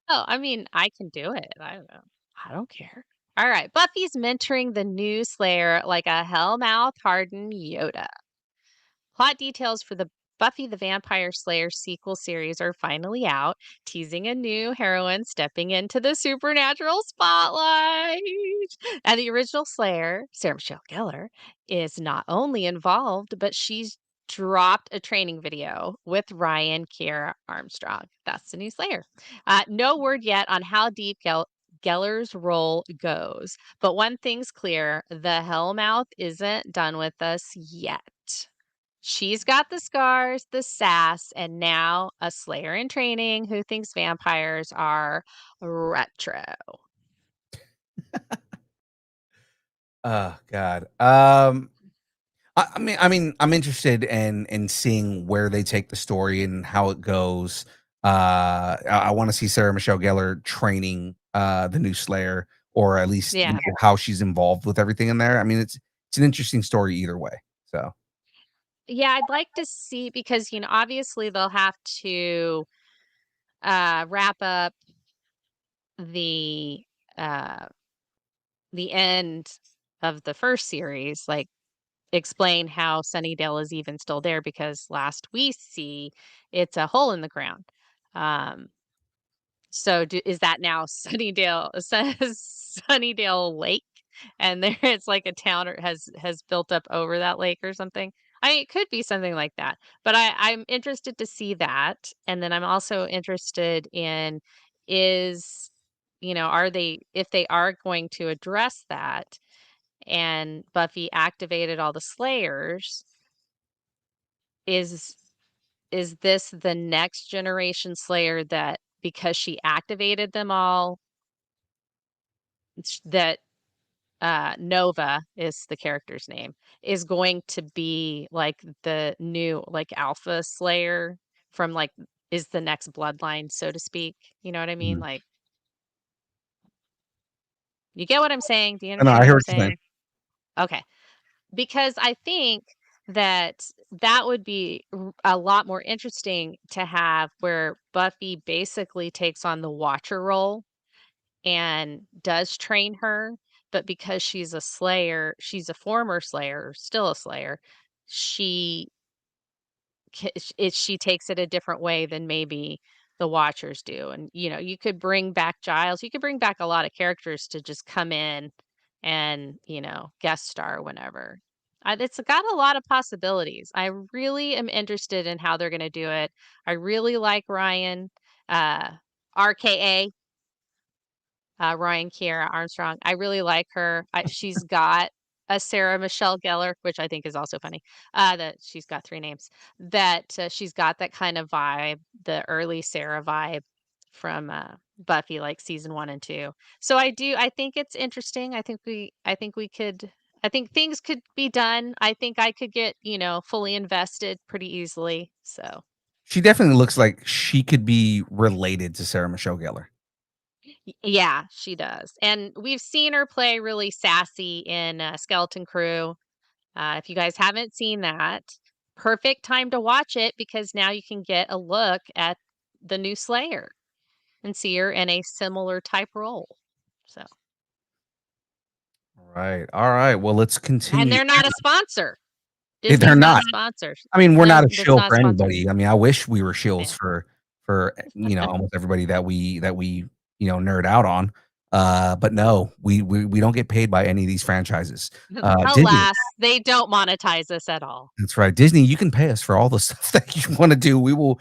A: Oh, I mean, I can do it. I don't know. I don't care. All right. Buffy's mentoring the new Slayer like a hellmouth hardened Yoda. Plot details for the Buffy the Vampire Slayer sequel series are finally out, teasing a new heroine stepping into the supernatural spotlight. And the original Slayer, Sarah Michelle Gellar, is not only involved, but she's dropped a training video with Ryan Kiera Armstrong. That's the new Slayer. No word yet on how deep Gellar's role goes, but one thing's clear: the Hellmouth isn't done with us yet. She's got the scars, the sass, and now a Slayer in training who thinks vampires are retro.
C: Oh God. I mean, I'm interested in seeing where they take the story and how it goes. I want to see Sarah Michelle Gellar training the new Slayer, or at least
A: Yeah.
C: how she's involved with everything in there. I mean, it's an interesting story either way. So
A: Yeah, I'd like to see, because, you know, obviously they'll have to wrap up the uh the end of the first series, like explain how Sunnydale is even still there, because last we see it's a hole in the ground. Um So is that now Sunnydale Sunnydale Lake? And there it's like a town or has built up over that lake or something? I mean, it could be something like that, but I'm interested to see that, and then I'm also interested in, is, you know, are they, if they are going to address that and Buffy activated all the Slayers, is is this the next generation Slayer that, because she activated them all, that Nova is the character's name, is going to be like the new, like, Alpha Slayer from, like, is the next bloodline, so to speak. You know what I mean? Like, you get what I'm saying? Do you
C: no, I
A: understand
C: hear
A: what I'm
C: what you're saying.
A: saying? Okay. Because I think that that would be a lot more interesting to have, where Buffy basically takes on the Watcher role and does train her, but because she's a Slayer, she's a former Slayer, still a Slayer, she she takes it a different way than maybe the Watchers do. And, you know, you could bring back Giles, you could bring back a lot of characters to just come in and, you know, guest star whenever. It's got a lot of possibilities. I really am interested in how they're going to do it. I really like Ryan, uh, RKA, Ryan Kiera Armstrong. I really like her. She's got a Sarah Michelle Gellar, which I think is also funny. That she's got three names. That she's got that kind of vibe, the early Sarah vibe from Buffy, like season 1 and 2. So I do. I think it's interesting. I think we. I think we could. I think things could be done. I think I could get, you know, fully invested pretty easily. So
C: She definitely looks like she could be related to Sarah Michelle Gellar.
A: Yeah, she does. And we've seen her play really sassy in Skeleton Crew. If you guys haven't seen that, perfect time to watch it, because now you can get a look at the new Slayer and see her in a similar type role. So,
C: Right. All right. Well, let's
A: and
C: continue.
A: they're not a sponsor.
C: They're
A: Disney's not
C: not.
A: a sponsor.
C: I mean, we're
A: No,
C: not a
A: that's
C: shill
A: not a
C: for
A: sponsor.
C: anybody. I mean, I wish we were shills
A: Yeah.
C: for you know, almost everybody that we you know, nerd out on. But no, we don't get paid by any of these franchises. Disney,
A: Alas, they don't monetize us at all.
C: that's right. Disney, you can pay us for all the stuff that you want to do. We will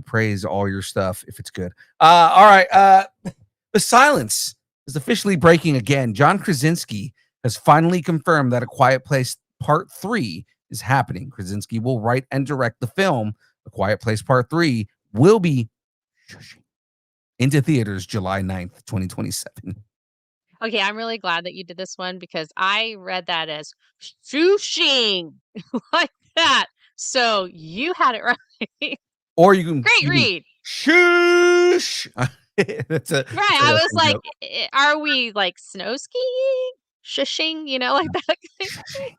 C: praise all your stuff if it's good. All right. The silence is officially breaking again. John Krasinski has finally confirmed that A Quiet Place Part 3 is happening. Krasinski will write and direct the film. A Quiet Place Part 3 will be into theaters July 9th, 2027.
A: Okay, I'm really glad that you did this one because I read that as shooshing like that. So you had it right.
C: Or you can
A: Great read.
C: Shoosh. That's a
A: Right. I was like, are we like snow skiing? Shushing, like that kind of thing.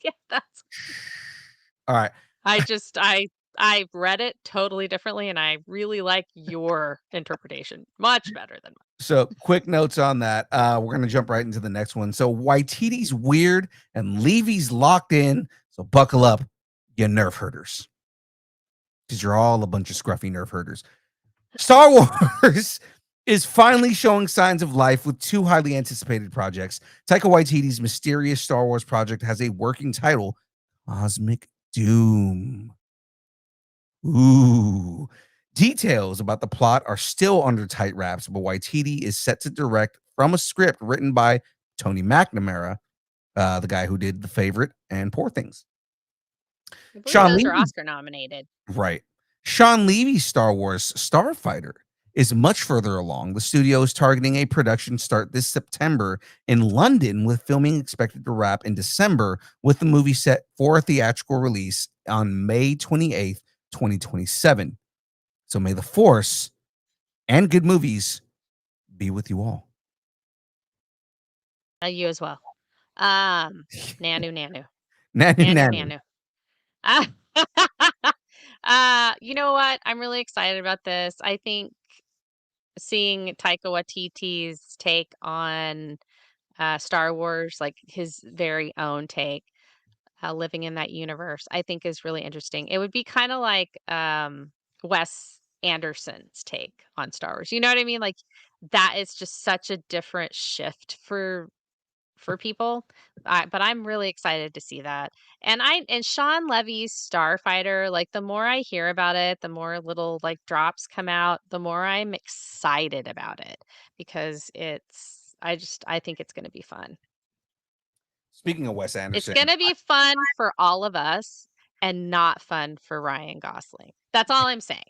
A: Yeah, that's
C: all right.
A: I read it totally differently and I really like your interpretation. Much better than mine.
C: So quick notes on that. We're gonna jump right into the next one. So Waititi's weird and Levy's locked in. So buckle up, you nerf herders. Because you're all a bunch of scruffy nerf herders. Star Wars is finally showing signs of life with two highly anticipated projects. Taika Waititi's mysterious Star Wars project has a working title, Cosmic Doom. Ooh. Details about the plot are still under tight wraps, but Waititi is set to direct from a script written by Tony McNamara, the guy who did The Favorite and Poor Things.
A: I believe those are Oscar nominated.
C: Right. Sean Levy's Star Wars Starfighter is much further along. The studio is targeting a production start this September in London, with filming expected to wrap in December, with the movie set for a theatrical release on May 28th, 2027. So may the Force and good movies be with you all.
A: You as well. Nanu.
C: Nanu, nanu.
A: You know what? I'm really excited about this. I think seeing Taika Waititi's take on Star Wars, like his very own take, living in that universe, I think is really interesting. It would be kind of like Wes Anderson's take on Star Wars. You know what I mean? Like that is just such a different shift for people. But I'm really excited to see that. And Sean Levy's Starfighter, like the more I hear about it, the more little like drops come out, the more I'm excited about it because I think it's going to be fun.
C: Speaking of Wes Anderson,
A: It's going to be fun for all of us and not fun for Ryan Gosling. That's all I'm saying.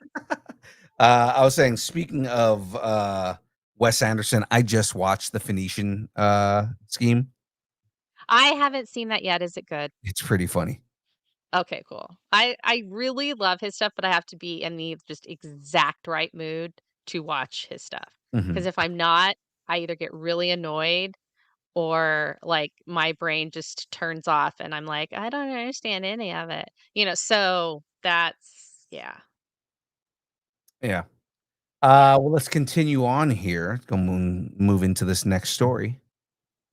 C: I was saying, speaking of Wes Anderson, I just watched The Phoenician Scheme.
A: I haven't seen that yet. Is it good?
C: It's pretty funny.
A: Okay, cool. I really love his stuff, but I have to be in the just exact right mood to watch his stuff. Because if I'm not, I either get really annoyed or like my brain just turns off and I'm like, I don't understand any of it. So that's yeah.
C: Yeah. Well, let's continue on here. Go move into this next story.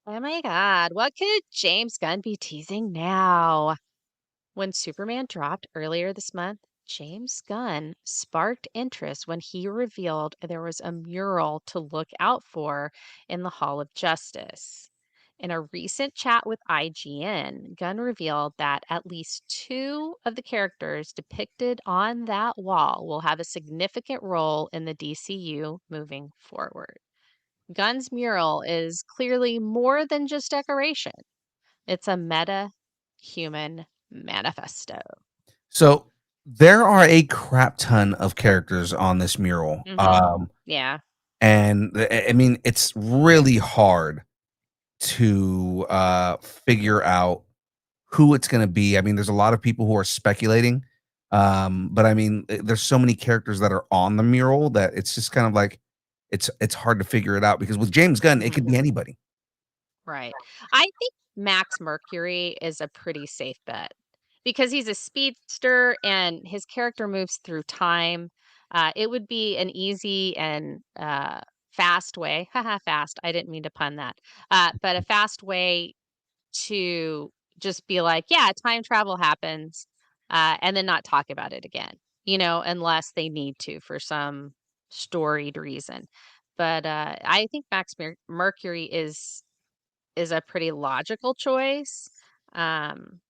A: Oh my God. What could James Gunn be teasing now? When Superman dropped earlier this month, James Gunn sparked interest when he revealed there was a mural to look out for in the Hall of Justice. In a recent chat with IGN, Gunn revealed that at least two of the characters depicted on that wall will have a significant role in the DCU moving forward. Gunn's mural is clearly more than just decoration. It's a meta-human manifesto.
C: So there are a crap ton of characters on this mural.
A: Yeah.
C: And I mean, it's really hard to figure out who it's going to be. I mean, there's a lot of people who are speculating. But I mean, there's so many characters that are on the mural that it's just kind of like it's hard to figure it out, because with James Gunn, it could be anybody.
A: Right. I think Max Mercury is a pretty safe bet because he's a speedster and his character moves through time. It would be an easy and fast way. Haha, fast. I didn't mean to pun that. But a fast way to just be like, yeah, time travel happens, and then not talk about it again, unless they need to for some storied reason. But I think Max Mercury is a pretty logical choice. Um,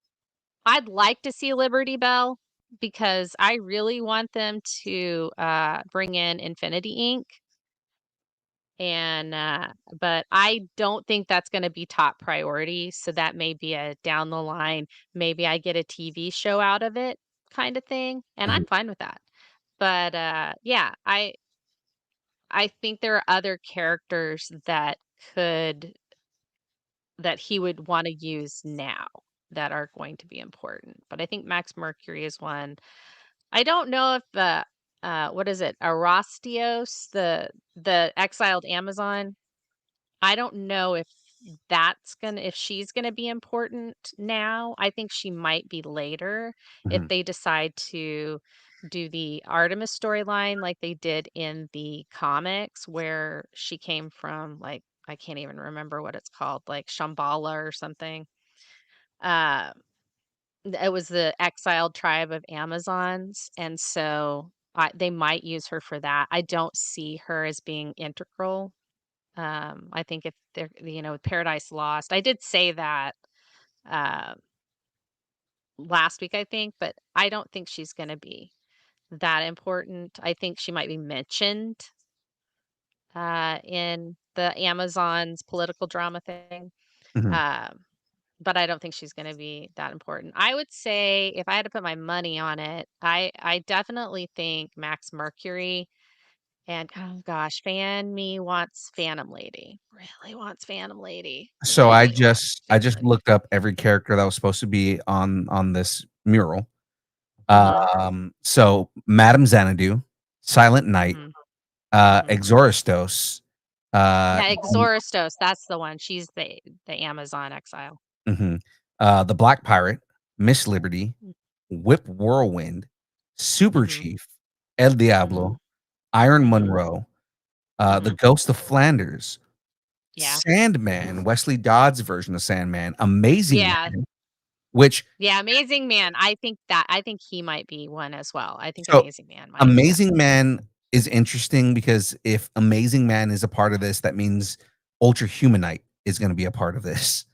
A: I'd like to see Liberty Bell because I really want them to bring in Infinity Inc. And but I don't think that's going to be top priority. So that may be a down the line. Maybe I get a TV show out of it, kind of thing, and
C: Mhm.
A: I'm fine with that. But yeah, I think there are other characters that could that he would want to use now that are going to be important. But I think Max Mercury is one. I don't know if the what is it, Arastios, the exiled Amazon. I don't know if she's gonna be important now. I think she might be later if
C: Mhm.
A: they decide to do the Artemis storyline like they did in the comics where she came from, like, I can't even remember what it's called, like Shambhala or something. Uh, it was the exiled tribe of Amazons, and so they might use her for that. I don't see her as being integral. I think if they're, with Paradise Lost, I did say that uh, last week, I think, but I don't think she's going to be that important. I think she might be mentioned in the Amazons political drama thing,
C: Mhm.
A: um, but I don't think she's going to be that important. I would say if I had to put my money on it, I definitely think Max Mercury. And, oh gosh, Fan Me wants Phantom Lady. Really wants Phantom Lady.
C: So I
A: Really wants
C: just I
A: Phantom
C: just
A: Lady.
C: looked up every character that was supposed to be on this mural.
A: Mhm,
C: So Madame Xanadu, Silent Night,
A: mhm, mhm.
C: Exoristos,
A: Yeah,
C: and
A: Exoristos, that's the one. She's the Amazon exile.
C: mhm, the Black Pirate, Miss Liberty,
A: Mm,
C: Whip Whirlwind, Super
A: mhm,
C: Chief, El
A: mhm,
C: Diablo, Iron
A: mhm,
C: Monroe, the
A: mhm.
C: Ghost of Flanders,
A: Yeah.
C: Sandman, Wesley Dodds' version of Sandman, Amazing
A: Yeah.
C: Man, which
A: Yeah, Amazing Man. I think he might be one as well. I think
C: so
A: Amazing Man might be
C: Amazing
A: definitely.
C: Man is interesting because if Amazing Man is a part of this, that means Ultra Humanite is gonna be a part of this.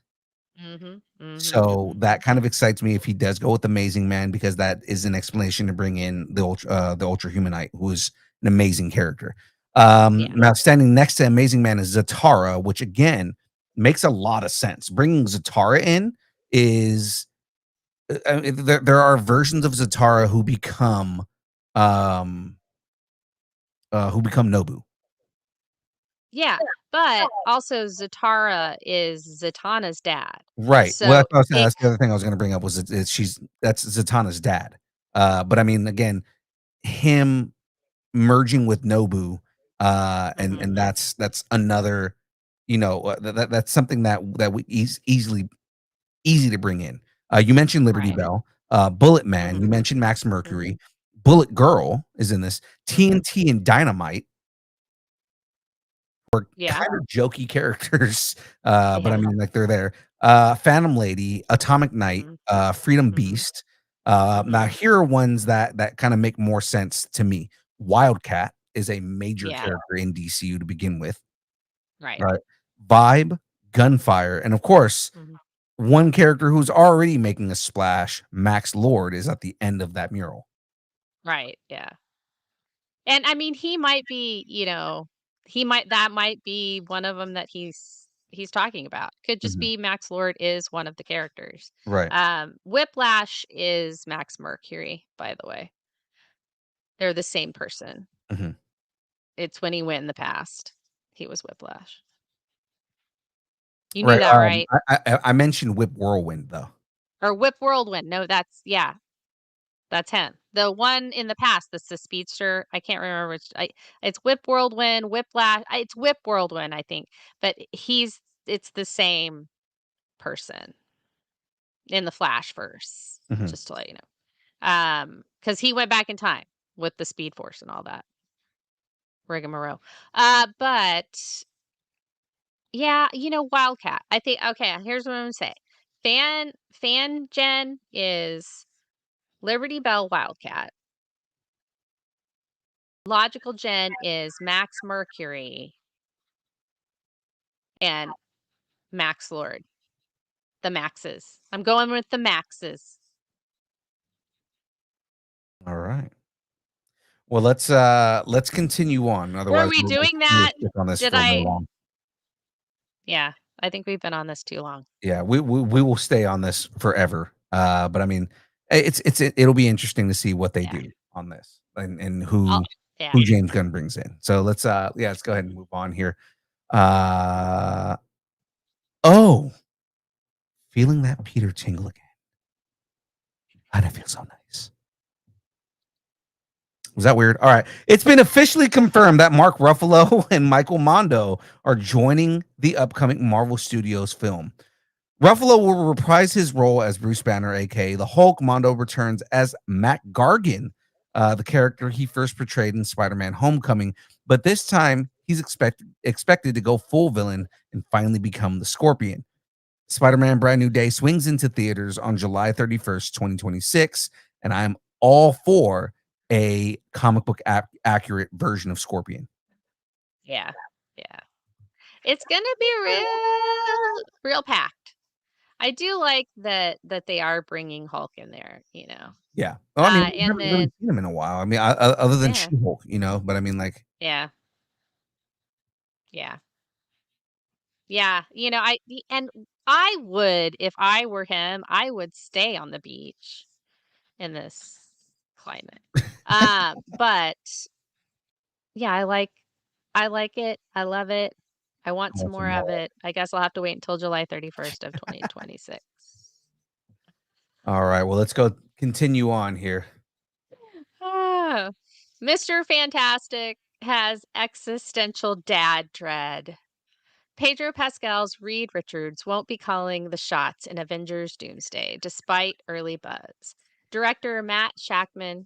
A: Mhm, mhm,
C: So that
A: mhm.
C: kind of excites me if he does go with Amazing Man because that is an explanation to bring in the Ultra Humanite, who is an amazing character.
A: Yeah.
C: Now standing next to Amazing Man is Zatara, which again makes a lot of sense. Bringing Zatara in is there are versions of Zatara um who become Nobu.
A: Yeah, but also Zatara is Zatanna's dad.
C: Right. Well,
A: So it
C: that's the other thing I was gonna bring up was that's Zatanna's dad. But I mean, again, him merging with Nobu,
A: Mhm.
C: and that's another, that's something that we easy to bring in. You mentioned Liberty
A: Right.
C: Bell, Bullet Man, you
A: Mhm,
C: mentioned Max
A: mhm.
C: Mercury, Bullet Girl is in this,
A: Mhm.
C: TNT and Dynamite were
A: Yeah.
C: kind of jokey characters, but I
A: Yeah.
C: mean, like, they're there. Phantom Lady, Atomic Knight,
A: Mhm.
C: Freedom
A: Mhm.
C: Beast. Now
A: Mhm.
C: here are ones that kinda make more sense to me. Wildcat is a major
A: Yeah.
C: character in DCU to begin with,
A: Right.
C: right? Vibe, Gunfire, and of course,
A: Mhm.
C: one character who's already making a splash, Max Lord, is at the end of that mural.
A: Right. Yeah. And I mean, he might be, that might be one of them that he's talking about. Could just
C: Mhm.
A: be Max Lord is one of the characters.
C: Right.
A: Whiplash is Max Mercury, by the way. They're the same person.
C: Mhm.
A: It's when he went in the past. He was Whiplash. You knew
C: Right,
A: that, right?
C: I mentioned Whip Whirlwind, though.
A: Or Whip Whirlwind. No, yeah, that's him. The one in the past that's the speedster, I can't remember it's Whip Whirlwind, Whiplash, it's Whip Whirlwind, I think, but it's the same person in the Flash verse,
C: Mhm.
A: just to let you know. Because he went back in time with the Speed Force and all that rigmarole. But yeah, Wildcat. I think okay, here's what I'm gonna say. Fan Gen is Liberty Bell Wildcat. Logical Gen is Max Mercury and Max Lord. The Maxes. I'm going with the Maxes.
C: Alright. Well, let's continue on. Otherwise,
A: Were we
C: we'll
A: doing that?
C: on this
A: Did
C: for
A: I?
C: long.
A: Yeah, I think we've been on this too long.
C: Yeah, we will stay on this forever. But I mean, it'll be interesting to see what they do on this and who James Gunn brings in. So let's let's go ahead and move on here. Oh, feeling that Peter tingle again. God, it feels so nice. Was that weird? All right. It's been officially confirmed that Mark Ruffalo and Michael Mondo are joining the upcoming Marvel Studios film. Ruffalo will reprise his role as Bruce Banner, aka the Hulk. Mondo returns as Matt Gargan, the character he first portrayed in Spider-Man: Homecoming. But this time, he's expected to go full villain and finally become the Scorpion. Spider-Man: Brand New Day swings into theaters on July 31st, 2026, and I'm all for a comic book accurate version of Scorpion.
A: Yeah. It's gonna be real packed. I do like that they are bringing Hulk in there, you know.
C: Yeah. Well, I mean, we
A: and
C: haven't really seen him in a while. I mean, other than She-Hulk, you know, but I mean, like,
A: yeah, you know, I would, if I were him, I would stay on the beach in this climate. But yeah, I like it. I love it. I want some more of it. I guess I'll have to wait until July 31st of 2026.
C: All right, well, let's go continue on here.
A: Mr. Fantastic has existential dad dread. Pedro Pascal's Reed Richards won't be calling the shots in Avengers Doomsday, despite early buzz. Director Matt Shakman.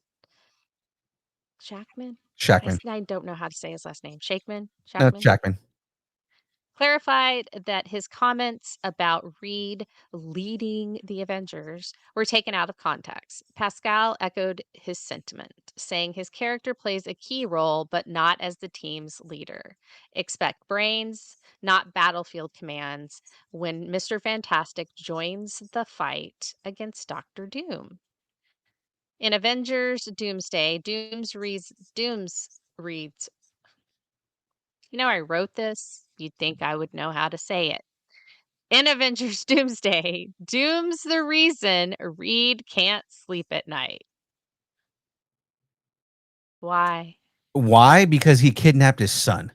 A: I don't know how to say his last name. Shakman?
C: Shakman.
A: Clarified that his comments about Reed leading the Avengers were taken out of context. Pascal echoed his sentiment, saying his character plays a key role, but not as the team's leader. Expect brains, not battlefield commands, when Mr. Fantastic joins the fight against Doctor Doom. In Avengers Doomsday, Dooms reads, you know, I wrote this. You'd think I would know how to say it. In Avengers Doomsday, Doom's the reason Reed can't sleep at night. Why?
C: Why? Because he kidnapped his son.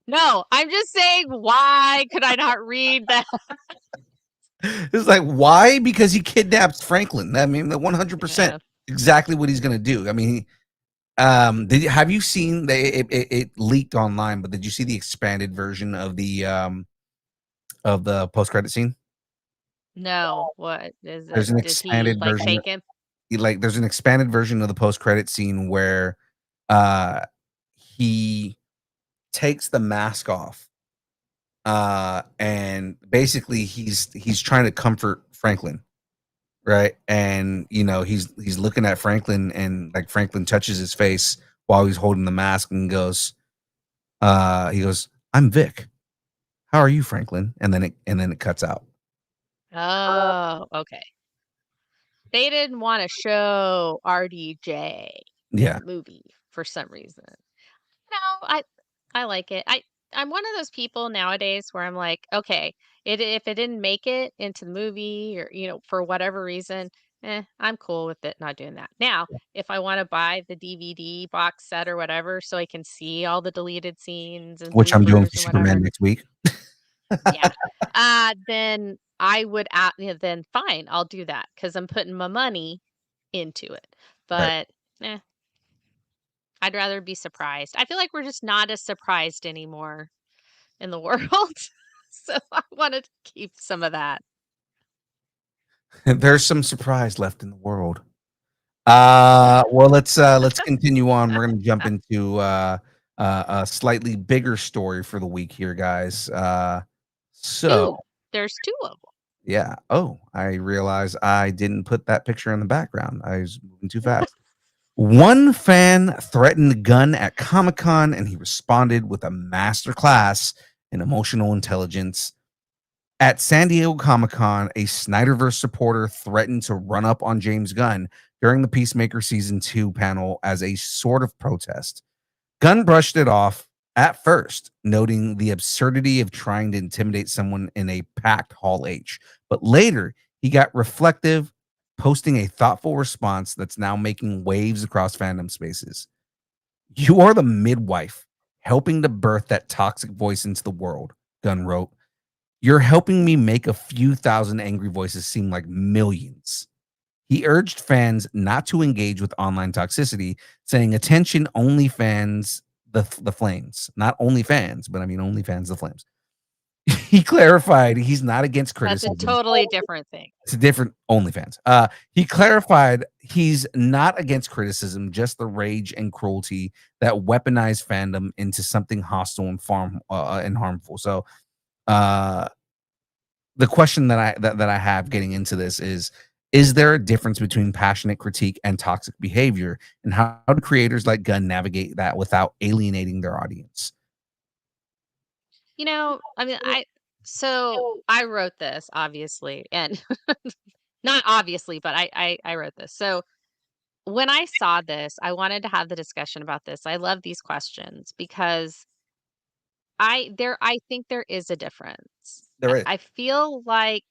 A: No, I'm just saying, why could I not read that?
C: It's like, why? Because he kidnaps Franklin. I mean, the 100% exactly what he's going to do. I mean, have you seen it leaked online, but did you see the expanded version of the post-credit scene?
A: No, what is it?
C: There's an expanded version.
A: Fake him?
C: There's an expanded version of the post-credit scene where he takes the mask off, and basically he's trying to comfort Franklin, right? And you know, he's looking at Franklin, and like Franklin touches his face while he's holding the mask and goes, he goes, "I'm Vic. How are you, Franklin?" And then it cuts out.
A: Oh, okay. They didn't want to show RDJ in the movie for some reason. No, I like it. I'm one of those people nowadays where I'm like, okay, if it didn't make it into the movie or, you know, for whatever reason, I'm cool with it not doing that. Now, if I want to buy the DVD box set or whatever so I can see all the deleted scenes and
C: which I'm doing for
A: and
C: Superman next week.
A: Then I would then fine, I'll do that because I'm putting my money into it. But I'd rather be surprised. I feel like we're just not as surprised anymore in the world. So I wanted to keep some of that.
C: There's some surprise left in the world. Well, let's continue on. We're going to jump into a slightly bigger story for the week here, guys. So
A: there's two of them.
C: Yeah. Oh, I realize I didn't put that picture in the background. I was moving too fast. One fan threatened Gunn at Comic-Con, and he responded with a masterclass in emotional intelligence. At San Diego Comic-Con, a Snyderverse supporter threatened to run up on James Gunn during the Peacemaker Season 2 panel as a sort of protest. Gunn brushed it off at first, noting the absurdity of trying to intimidate someone in a packed Hall H. But later, he got reflective, posting a thoughtful response that's now making waves across fandom spaces. "You are the midwife helping to birth that toxic voice into the world," Gunn wrote. "You're helping me make a few thousand angry voices seem like millions." He urged fans not to engage with online toxicity, saying, "Attention, only fans, the flames." Not only fans, but I mean only fans, the flames. He clarified he's not against
A: That's a
C: criticism.
A: totally different thing.
C: It's a different OnlyFans. He clarified he's not against criticism, just the rage and cruelty that weaponize fandom into something hostile and harmful. So, uh, the question that I have getting into this is there a difference between passionate critique and toxic behavior, and how do creators like Gunn navigate that without alienating their audience?
A: I mean, I wrote this obviously, and not obviously, but I wrote this. So when I saw this, I wanted to have the discussion about this. I love these questions because I think there is a difference.
C: There is.
A: I feel like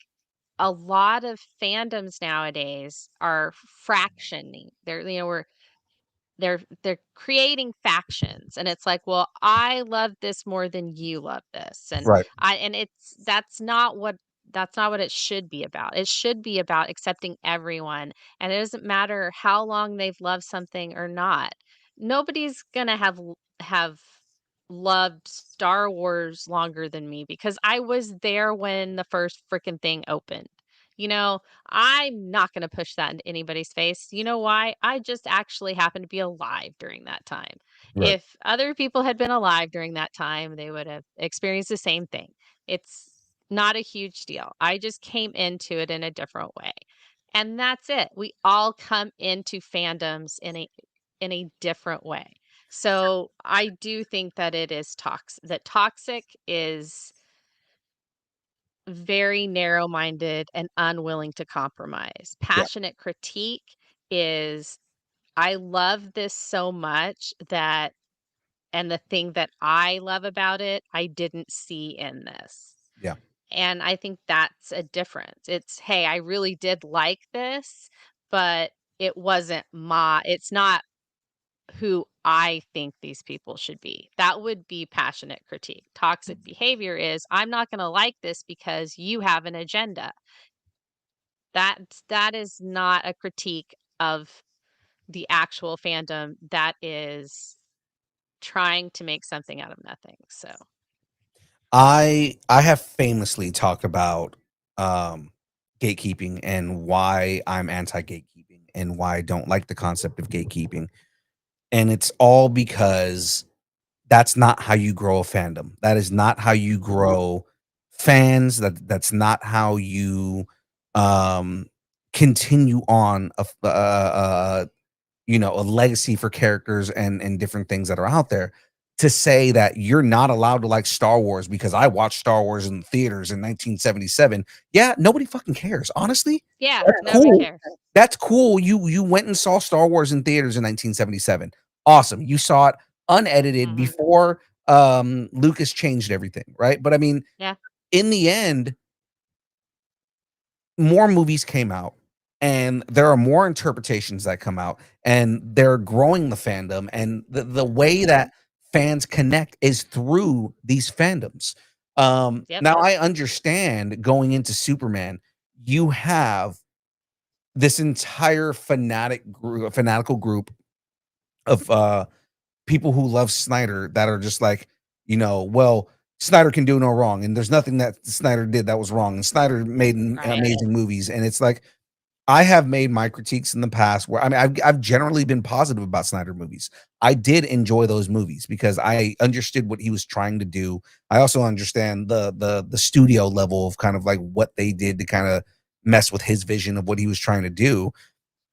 A: a lot of fandoms nowadays are fractioning. They're creating factions, and it's like, well, I love this more than you love this, and
C: Right.
A: I and it's that's not what it should be about. It should be about accepting everyone, and it doesn't matter how long they've loved something or not. Nobody's gonna have loved Star Wars longer than me because I was there when the first freaking thing opened. You know, I'm not going to push that into anybody's face. You know why? I just actually happened to be alive during that time.
C: Right.
A: If other people had been alive during that time, they would have experienced the same thing. It's not a huge deal. I just came into it in a different way. And that's it. We all come into fandoms in a different way. So I do think that it is toxic is very narrow-minded and unwilling to compromise.
C: Yeah.
A: Passionate critique is, I love this so much that and the thing that I love about it, I didn't see in this.
C: Yeah.
A: And I think that's a difference. It's, "Hey, I really did like this, but it's not who I think these people should be." That would be passionate critique. Toxic behavior is, "I'm not gonna like this because you have an agenda." That is not a critique of the actual fandom. That is trying to make something out of nothing, so
C: I have famously talked about gatekeeping and why I'm anti-gatekeeping and why I don't like the concept of gatekeeping. And it's all because that's not how you grow a fandom. That is not how you grow fans. That's not how you um continue on a legacy for characters and different things that are out there. To say that you're not allowed to like Star Wars because I watched Star Wars in theaters in 1977. Yeah, nobody fucking cares. Honestly,
A: yeah,
C: that's
A: nobody
C: cool.
A: cares.
C: That's cool. You went and saw Star Wars in theaters in 1977. Awesome. You saw it unedited
A: Mhm.
C: before Lucas changed everything, right? But I mean,
A: Yeah.
C: in the end, more movies came out and there are more interpretations that come out and they're growing the fandom, and the way that fans connect is through these fandoms.
A: Yep.
C: Now I understand going into Superman, you have this entire fanatical group of people who love Snyder that are just like, well, Snyder can do no wrong, and there's nothing that Snyder did that was wrong, and Snyder made
A: Right.
C: amazing movies. And it's like, I have made my critiques in the past where, I mean, I've generally been positive about Snyder movies. I did enjoy those movies because I understood what he was trying to do. I also understand the studio level of kind of like what they did to kind of mess with his vision of what he was trying to do.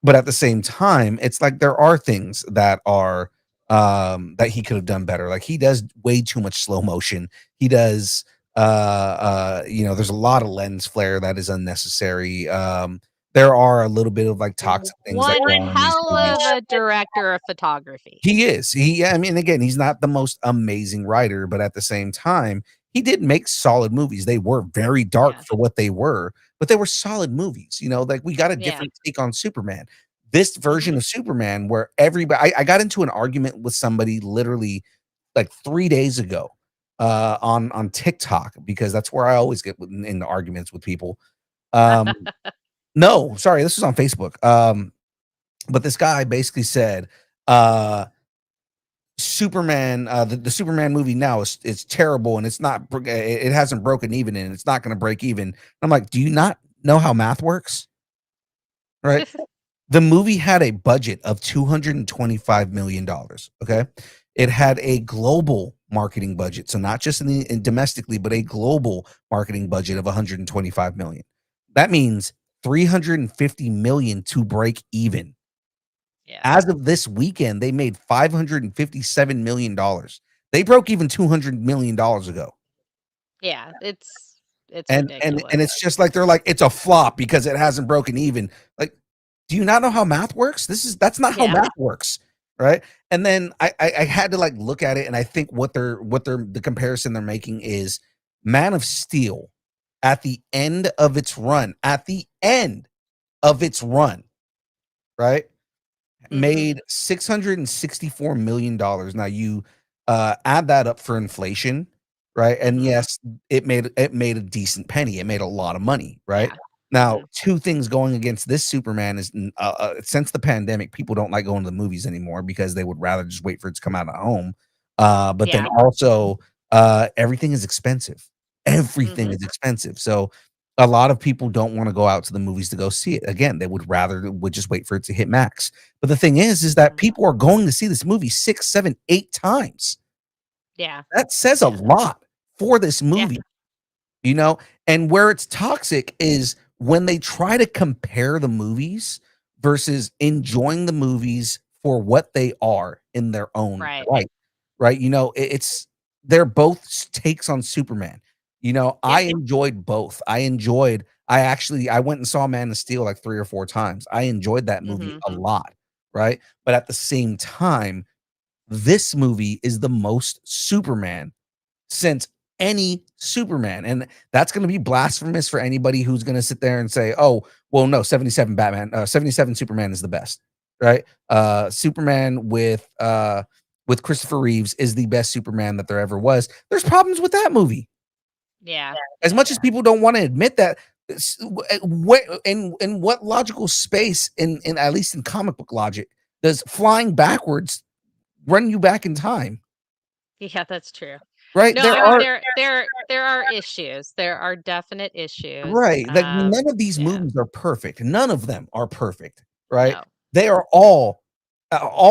C: But at the same time, it's like there are things that are that he could have done better. Like, he does way too much slow motion. He does There's a lot of lens flare that is unnecessary. There are a little bit of like toxic things that
A: One
C: go on in these
A: hell
C: movies.
A: of a director of photography.
C: He is. I mean, again, he's not the most amazing writer, but at the same time, he did make solid movies. They were very dark for what they were, but they were solid movies. Like we got a different take on Superman. This version of Superman, where everybody, I got into an argument with somebody literally like 3 days ago on TikTok, because that's where I always get into arguments with people. No, sorry, this was on Facebook. But this guy basically said, Superman, the Superman movie now is terrible, and it hasn't broken even, and it's not going to break even. I'm like, do you not know how math works? Right? The movie had a budget of $225 million. Okay. It had a global marketing budget. So not just in domestically, but a global marketing budget of 125 million. That means 350 million to break even. Yeah. As of this weekend, they made $557 million. They broke even $200 million ago.
A: Yeah, it's ridiculous.
C: And it's just like they're like, it's a flop because it hasn't broken even. Like, do you not know how math works? That's not how math works, right? And then I had to like look at it, and I think the comparison they're making is Man of Steel at the end of its run, right? Made $664 million. Now you add that up for inflation, right? And yes, it made a decent penny. It made a lot of money, right? Yeah. Now, two things going against this Superman is since the pandemic, people don't like going to the movies anymore because they would rather just wait for it to come out at home. But then also everything is expensive. Everything is expensive. So a lot of people don't want to go out to the movies to go see it. Again, they would just wait for it to hit max. But the thing is that people are going to see this movie 6, 7, 8 times.
A: Yeah.
C: That says a lot for this movie, and where it's toxic is when they try to compare the movies versus enjoying the movies for what they are in their own right. They're both takes on Superman. I enjoyed both. I went and saw Man of Steel like 3 or 4 times. I enjoyed that movie a lot, right? But at the same time, this movie is the most Superman since any Superman. And that's going to be blasphemous for anybody who's going to sit there and say, oh, well, no, 77 Superman is the best, right? Superman with Christopher Reeves is the best Superman that there ever was. There's problems with that movie.
A: Yeah.
C: As much as people don't want to admit that, in what logical space, in at least in comic book logic, does flying backwards run you back in time?
A: Yeah, that's true.
C: Right.
A: No, there are issues. There are definite issues.
C: Right. Like none of these movies are perfect. None of them are perfect. Right. No. They are all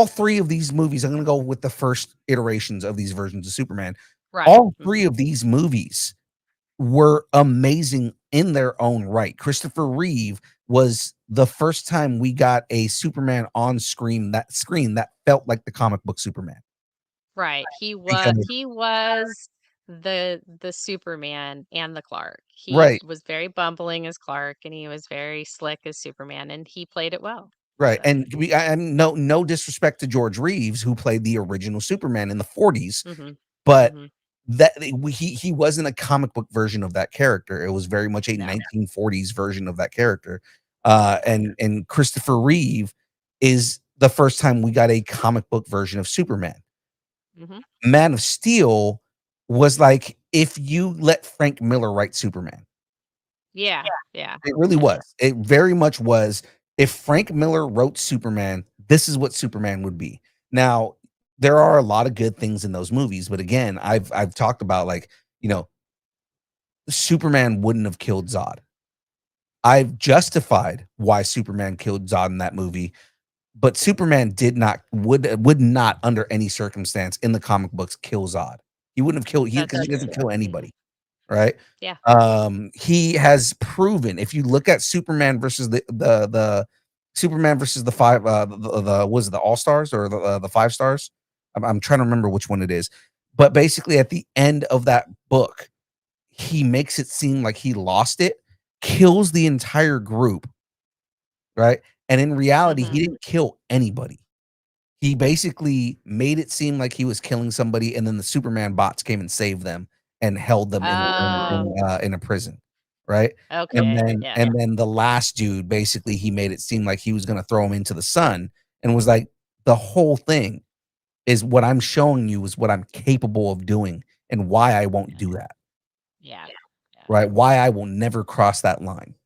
C: 3 of these movies. I'm going to go with the first iterations of these versions of Superman. Right. All 3 of these movies were amazing in their own right. Christopher Reeve was the first time we got a Superman on screen that felt like the comic book Superman.
A: Right. He was the Superman and the Clark. He was very bumbling as Clark, and he was very slick as Superman, and he played it well.
C: Right. So. And no disrespect to George Reeves, who played the original Superman in the 40s, but that he wasn't a comic book version of that character. It was very much a 1940s version of that character. And Christopher Reeve is the first time we got a comic book version of Superman. Man of Steel was like if you let Frank Miller write Superman.
A: Yeah.
C: It really was. It very much was. If Frank Miller wrote Superman, this is what Superman would be. Now, there are a lot of good things in those movies, but again, I've talked about, like, Superman wouldn't have killed Zod. I've justified why Superman killed Zod in that movie, but Superman would not under any circumstance in the comic books kill Zod. He wouldn't have killed because he doesn't kill anybody, right?
A: Yeah.
C: He has proven, if you look at Superman versus the Superman versus the 5 was it the All-Stars or the 5 stars? I'm trying to remember which one it is, but basically at the end of that book, he makes it seem like he lost it, kills the entire group, right? And in reality, he didn't kill anybody. He basically made it seem like he was killing somebody, and then the Superman bots came and saved them and held them in a prison, right? And
A: Okay.
C: then
A: Yeah.
C: and then the last dude, basically, he made it seem like he was gonna throw him into the sun and was like, "The whole thing is what I'm showing you is what I'm capable of doing and why I won't do that,
A: Yeah. Yeah.
C: right? Why I will never cross that line."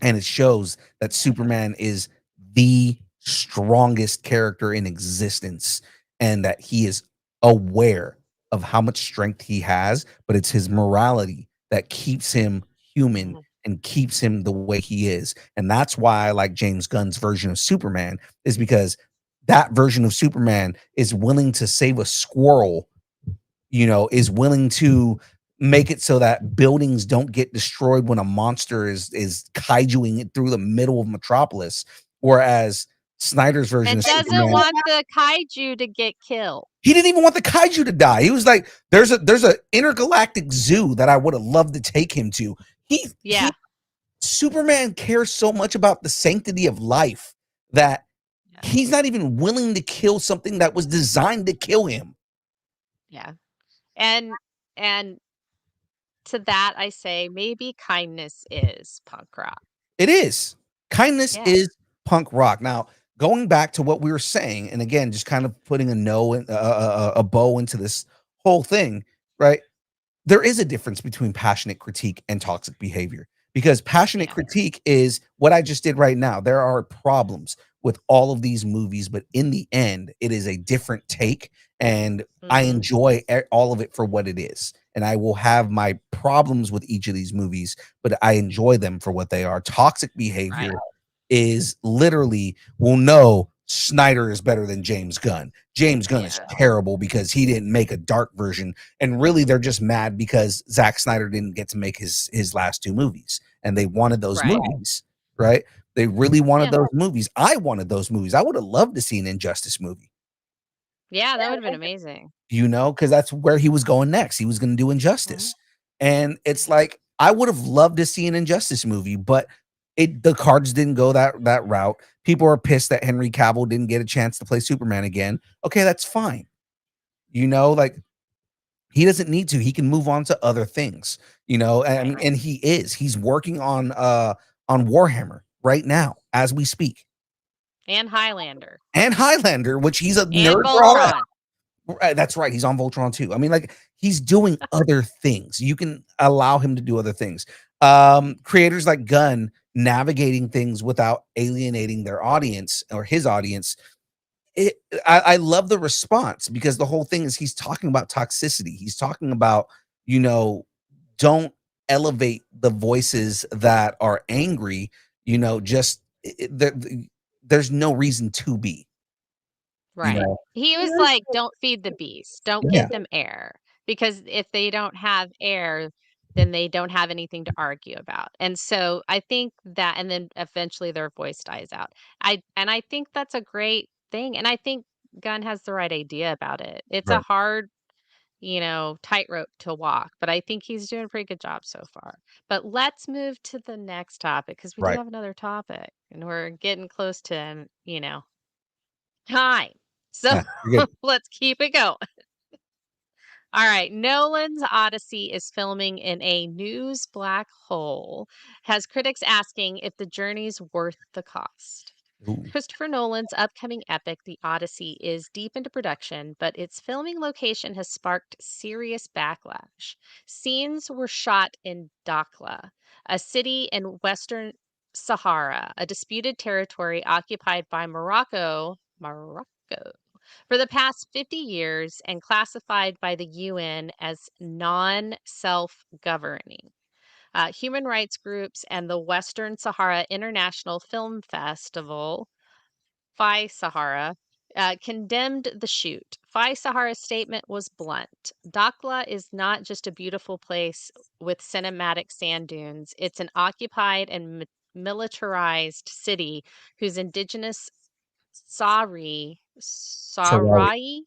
C: And it shows that Superman is the strongest character in existence and that he is aware of how much strength he has, but it's his morality that keeps him human and keeps him the way he is. And that's why I like James Gunn's version of Superman, is because that version of Superman is willing to save a squirrel, is willing to make it so that buildings don't get destroyed when a monster is kaijuing it through the middle of Metropolis. Whereas Snyder's version
A: It
C: of
A: doesn't
C: Superman,
A: want the kaiju to get killed.
C: he didn't even want the kaiju to die. He was like, "There's a intergalactic zoo that I would have loved to take him to." Superman cares so much about the sanctity of life that he's not even willing to kill something that was designed to kill him.
A: Yeah. And to that I say maybe kindness is punk rock.
C: It is. Kindness
A: Yeah.
C: is punk rock. Now, going back to what we were saying, and again, just kind of putting a bow into this whole thing, right? There is a difference between passionate critique and toxic behavior, because passionate critique is what I just did right now. There are problems with all of these movies, but in the end, it is a different take, and I enjoy all of it for what it is. And I will have my problems with each of these movies, but I enjoy them for what they are. Toxic behavior is literally, well, no, Snyder is better than James Gunn. James Gunn is terrible because he didn't make a dark version. And really, they're just mad because Zack Snyder didn't get to make his last two movies. And they wanted those movies, right? They really wanted those movies. I wanted those movies. I would have loved to see an Injustice movie.
A: Yeah, that would have been amazing.
C: Because that's where he was going next. He was going to do Injustice. And it's like, I would have loved to see an Injustice movie, but the cards didn't go that route. People are pissed that Henry Cavill didn't get a chance to play Superman again. Okay, that's fine. Like, he doesn't need to. He can move on to other things. And he's working on Warhammer right now as we speak.
A: And Highlander.
C: Which he's a nerd for all that. That's right. He's on Voltron too. I mean, like, he's doing other things. You can allow him to do other things. Creators like Gunn navigating things without alienating their audience or his audience. I love the response, because the whole thing is he's talking about toxicity. He's talking about, don't elevate the voices that are angry. There's no reason to be.
A: Right. He was like, don't feed the beast. Don't give them air. Because if they don't have air, then they don't have anything to argue about. And so I think that, and then eventually their voice dies out. I think that's a great thing. And I think Gunn has the right idea about it. It's a hard, tightrope to walk, but I think he's doing a pretty good job so far. But let's move to the next topic, because we do have another topic and we're getting close to, time. So let's keep it going. All right. Nolan's Odyssey is filming in a news black hole, has critics asking if the journey's worth the cost.
C: Ooh.
A: Christopher Nolan's upcoming epic, The Odyssey, is deep into production, but its filming location has sparked serious backlash. Scenes were shot in Dakhla, a city in Western Sahara, a disputed territory occupied by Morocco for the past 50 years and classified by the UN as non-self-governing. Human rights groups and the Western Sahara International Film Festival, Phi Sahara, condemned the shoot. Phi Sahara's statement was blunt. Dakhla is not just a beautiful place with cinematic sand dunes. It's an occupied and militarized city whose indigenous Sahrawi
C: Sahrawi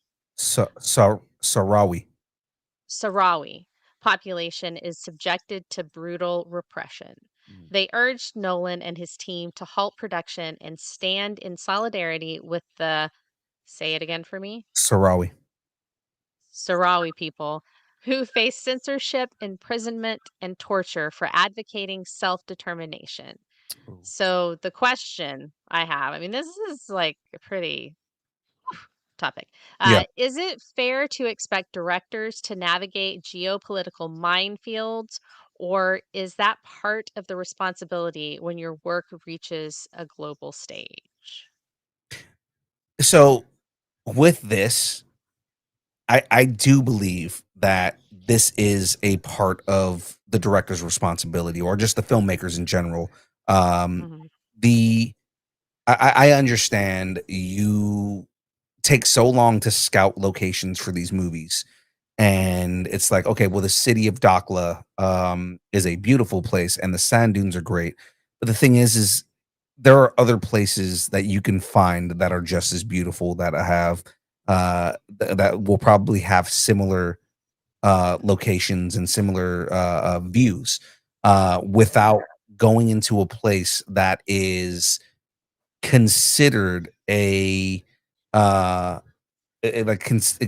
A: population is subjected to brutal repression.
C: Mm.
A: They urged Nolan and his team to halt production and stand in solidarity with the, say it again for me,
C: Sarawi.
A: Sahrawi people who face censorship, imprisonment, and torture for advocating self determination.
C: Ooh.
A: So, the question I have, I mean, this is like a pretty topic.
C: Yeah.
A: Is it fair to expect directors to navigate geopolitical minefields, or is that part of the responsibility when your work reaches a global stage?
C: So with this, I do believe that this is a part of the director's responsibility, or just the filmmakers in general. Um,
A: Hmm.
C: the I understand you take so long to scout locations for these movies, and it's like, okay, well, the city of Dakla is a beautiful place, and the sand dunes are great. But the thing is there are other places that you can find that are just as beautiful, that have that will probably have similar locations and similar views without going into a place that is considered a uh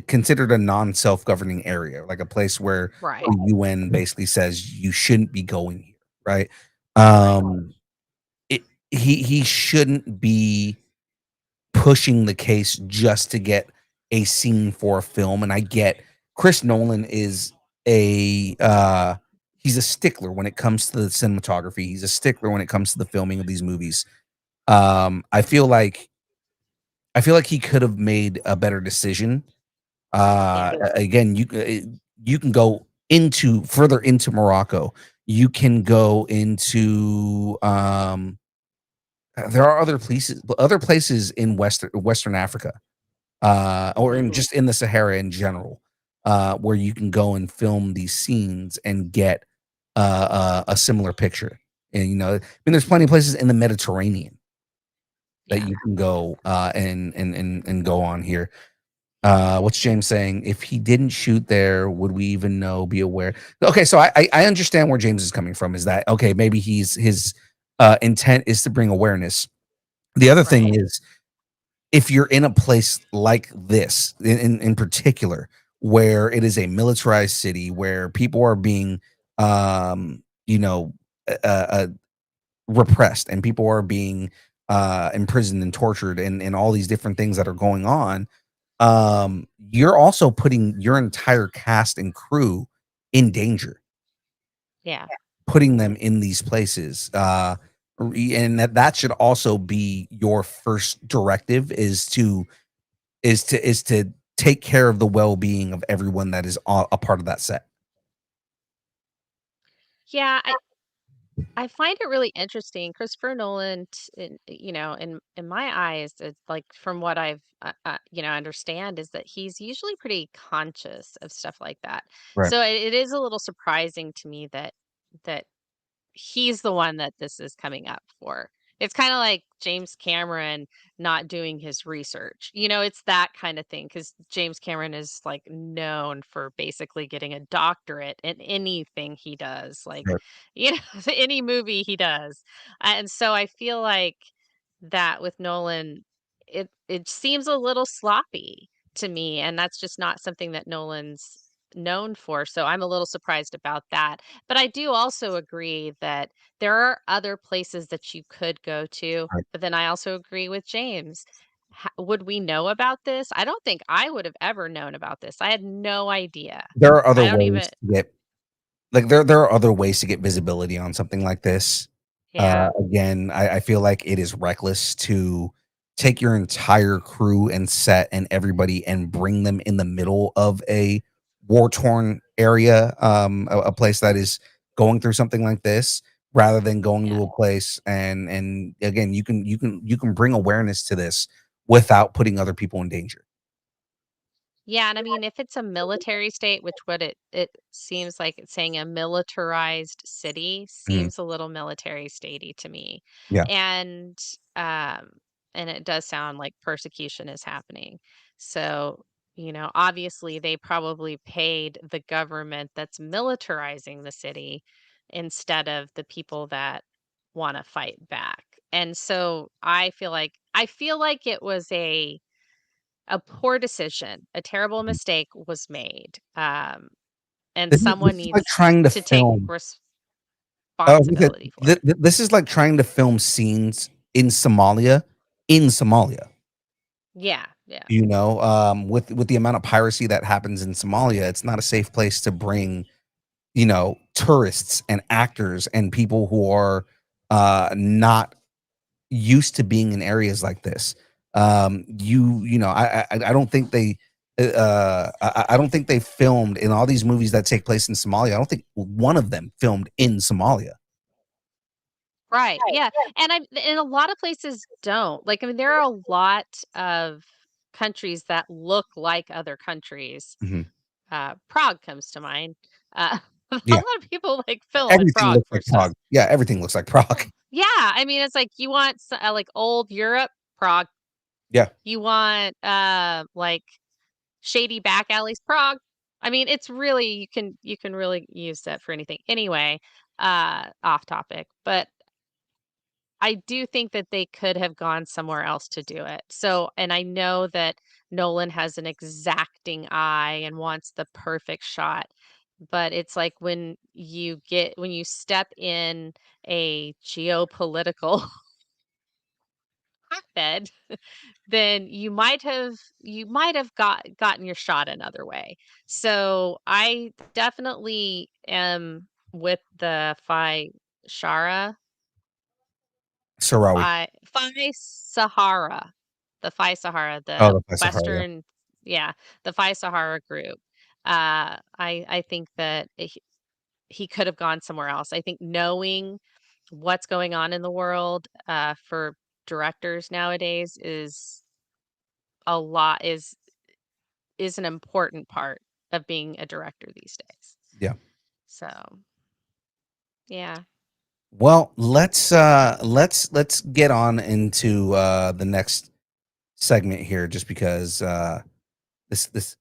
C: considered a non-self-governing area, like a place where
A: Right,
C: the UN basically says you shouldn't be going here, right?
A: right.
C: um it, he shouldn't be pushing the case just to get a scene for a film. And I get Chris Nolan is he's a stickler when it comes to the cinematography. He's a stickler when it comes to the filming of these movies. I feel like he could have made a better decision.
A: Yeah,
C: Again, you can go into further into Morocco. You can go into there are other places in Western Africa, or in
A: hmm,
C: just in the Sahara in general, where you can go and film these scenes and get a similar picture. And I mean, there's plenty of places in the Mediterranean that
A: yeah.
C: you can go and go on here. What's James saying? If he didn't shoot there, would we even know? Be aware. Okay, so I understand where James is coming from. Is that okay? Maybe his intent is to bring awareness. The other thing
A: Right.
C: is, if you're in a place like this, in particular, where it is a militarized city, where people are being, you know, uh, uh, repressed, and people are being imprisoned and tortured, and all these different things that are going on, you're also putting your entire cast and crew in danger,
A: Yeah.
C: putting them in these places. And that should also be your first directive, is to take care of the well-being of everyone that is a part of that set.
A: Yeah, I find it really interesting. Christopher Nolan, in my eyes, it's like from what I've understand is that he's usually pretty conscious of stuff like that.
C: Right.
A: So it is a little surprising to me that he's the one that this is coming up for. It's kinda like James Cameron not doing his research. It's that kind of thing because James Cameron is, like, known for basically getting a doctorate in anything he does, like,
C: Right.
A: you know, any movie he does. And so I feel like that with Nolan, it seems a little sloppy to me, and that's just not something that Nolan's known for, so I'm a little surprised about that. But I do also agree that there are other places that you could go to,
C: Right.
A: but then I also agree with James. Would we know about this? I don't think I would have ever known about this. I had no idea.
C: There are other
A: I don't
C: ways
A: even
C: to get like there are other ways to get visibility on something like this.
A: Yeah,
C: Again, I feel like it is reckless to take your entire crew and set and everybody and bring them in the middle of a war torn area, a place that is going through something like this, rather than going
A: yeah.
C: to a place and again, you can bring awareness to this without putting other people in danger.
A: Yeah, and I mean, if it's a military state, which what it seems like it's saying a militarized city
C: Mhm.
A: seems a little military statey to me.
C: Yeah.
A: And um and it does sound like persecution is happening. So, obviously they probably paid the government that's militarizing the city instead of the people that want to fight back. And so I feel like it was a poor decision. A terrible
C: Mhm.
A: mistake was made. And
C: This
A: someone
C: is like
A: needs
C: trying to
A: to take
C: film. Oh,
A: responsibility for it.
C: this is like trying to film scenes in Somalia, in Somalia.
A: Yeah, yeah.
C: With the amount of piracy that happens in Somalia, it's not a safe place to bring, tourists and actors and people who are not used to being in areas like this. I don't think I don't think they filmed in all these movies that take place in Somalia. I don't think one of them filmed in Somalia.
A: Right, yeah, and a lot of places don't. Like, I mean, there are a lot of countries that look like other countries.
C: Mhm.
A: Prague comes to mind. A
C: Yeah,
A: lot of people, like, film in
C: everything
A: Prague
C: looks
A: for
C: like
A: stuff.
C: Prague. Yeah, everything looks like Prague.
A: Yeah, I mean, it's like, you want like, old Europe? Prague.
C: Yeah,
A: You want, like, shady back alleys? Prague. I mean, it's really you can really use that for anything. Anyway, off topic, but I do think that they could have gone somewhere else to do it. So, and I know that Nolan has an exacting eye and wants the perfect shot, but it's like when you step in a geopolitical hotbed, then you might have gotten your shot another way. So I definitely am with the Shara
C: Sarawi.
A: Phi Sahara, the Phi Sahara,
C: Oh,
A: the
C: the Sahara. Yeah.
A: Western, yeah, the Phi Sahara group. I think that he could have gone somewhere else. I think knowing what's going on in the world for directors nowadays a lot is an important part of being a director these days.
C: Yeah.
A: So yeah.
C: Well, let's get on into the next segment here, just because this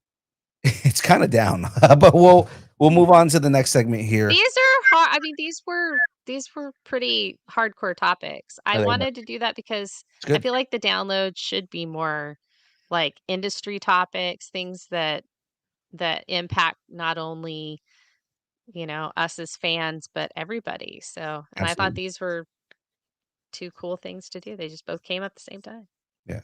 C: it's kind of down, but we'll move on to the next segment here.
A: These are hard. I mean, these were pretty hardcore topics. I
C: Oh, they were.
A: wanted to do that because
C: It's
A: I
C: good.
A: feel like the download should be more like industry topics, things that impact not only, us as fans, but everybody. So, and I thought
C: Absolutely.
A: these were two cool things to do. They just both came at the same time.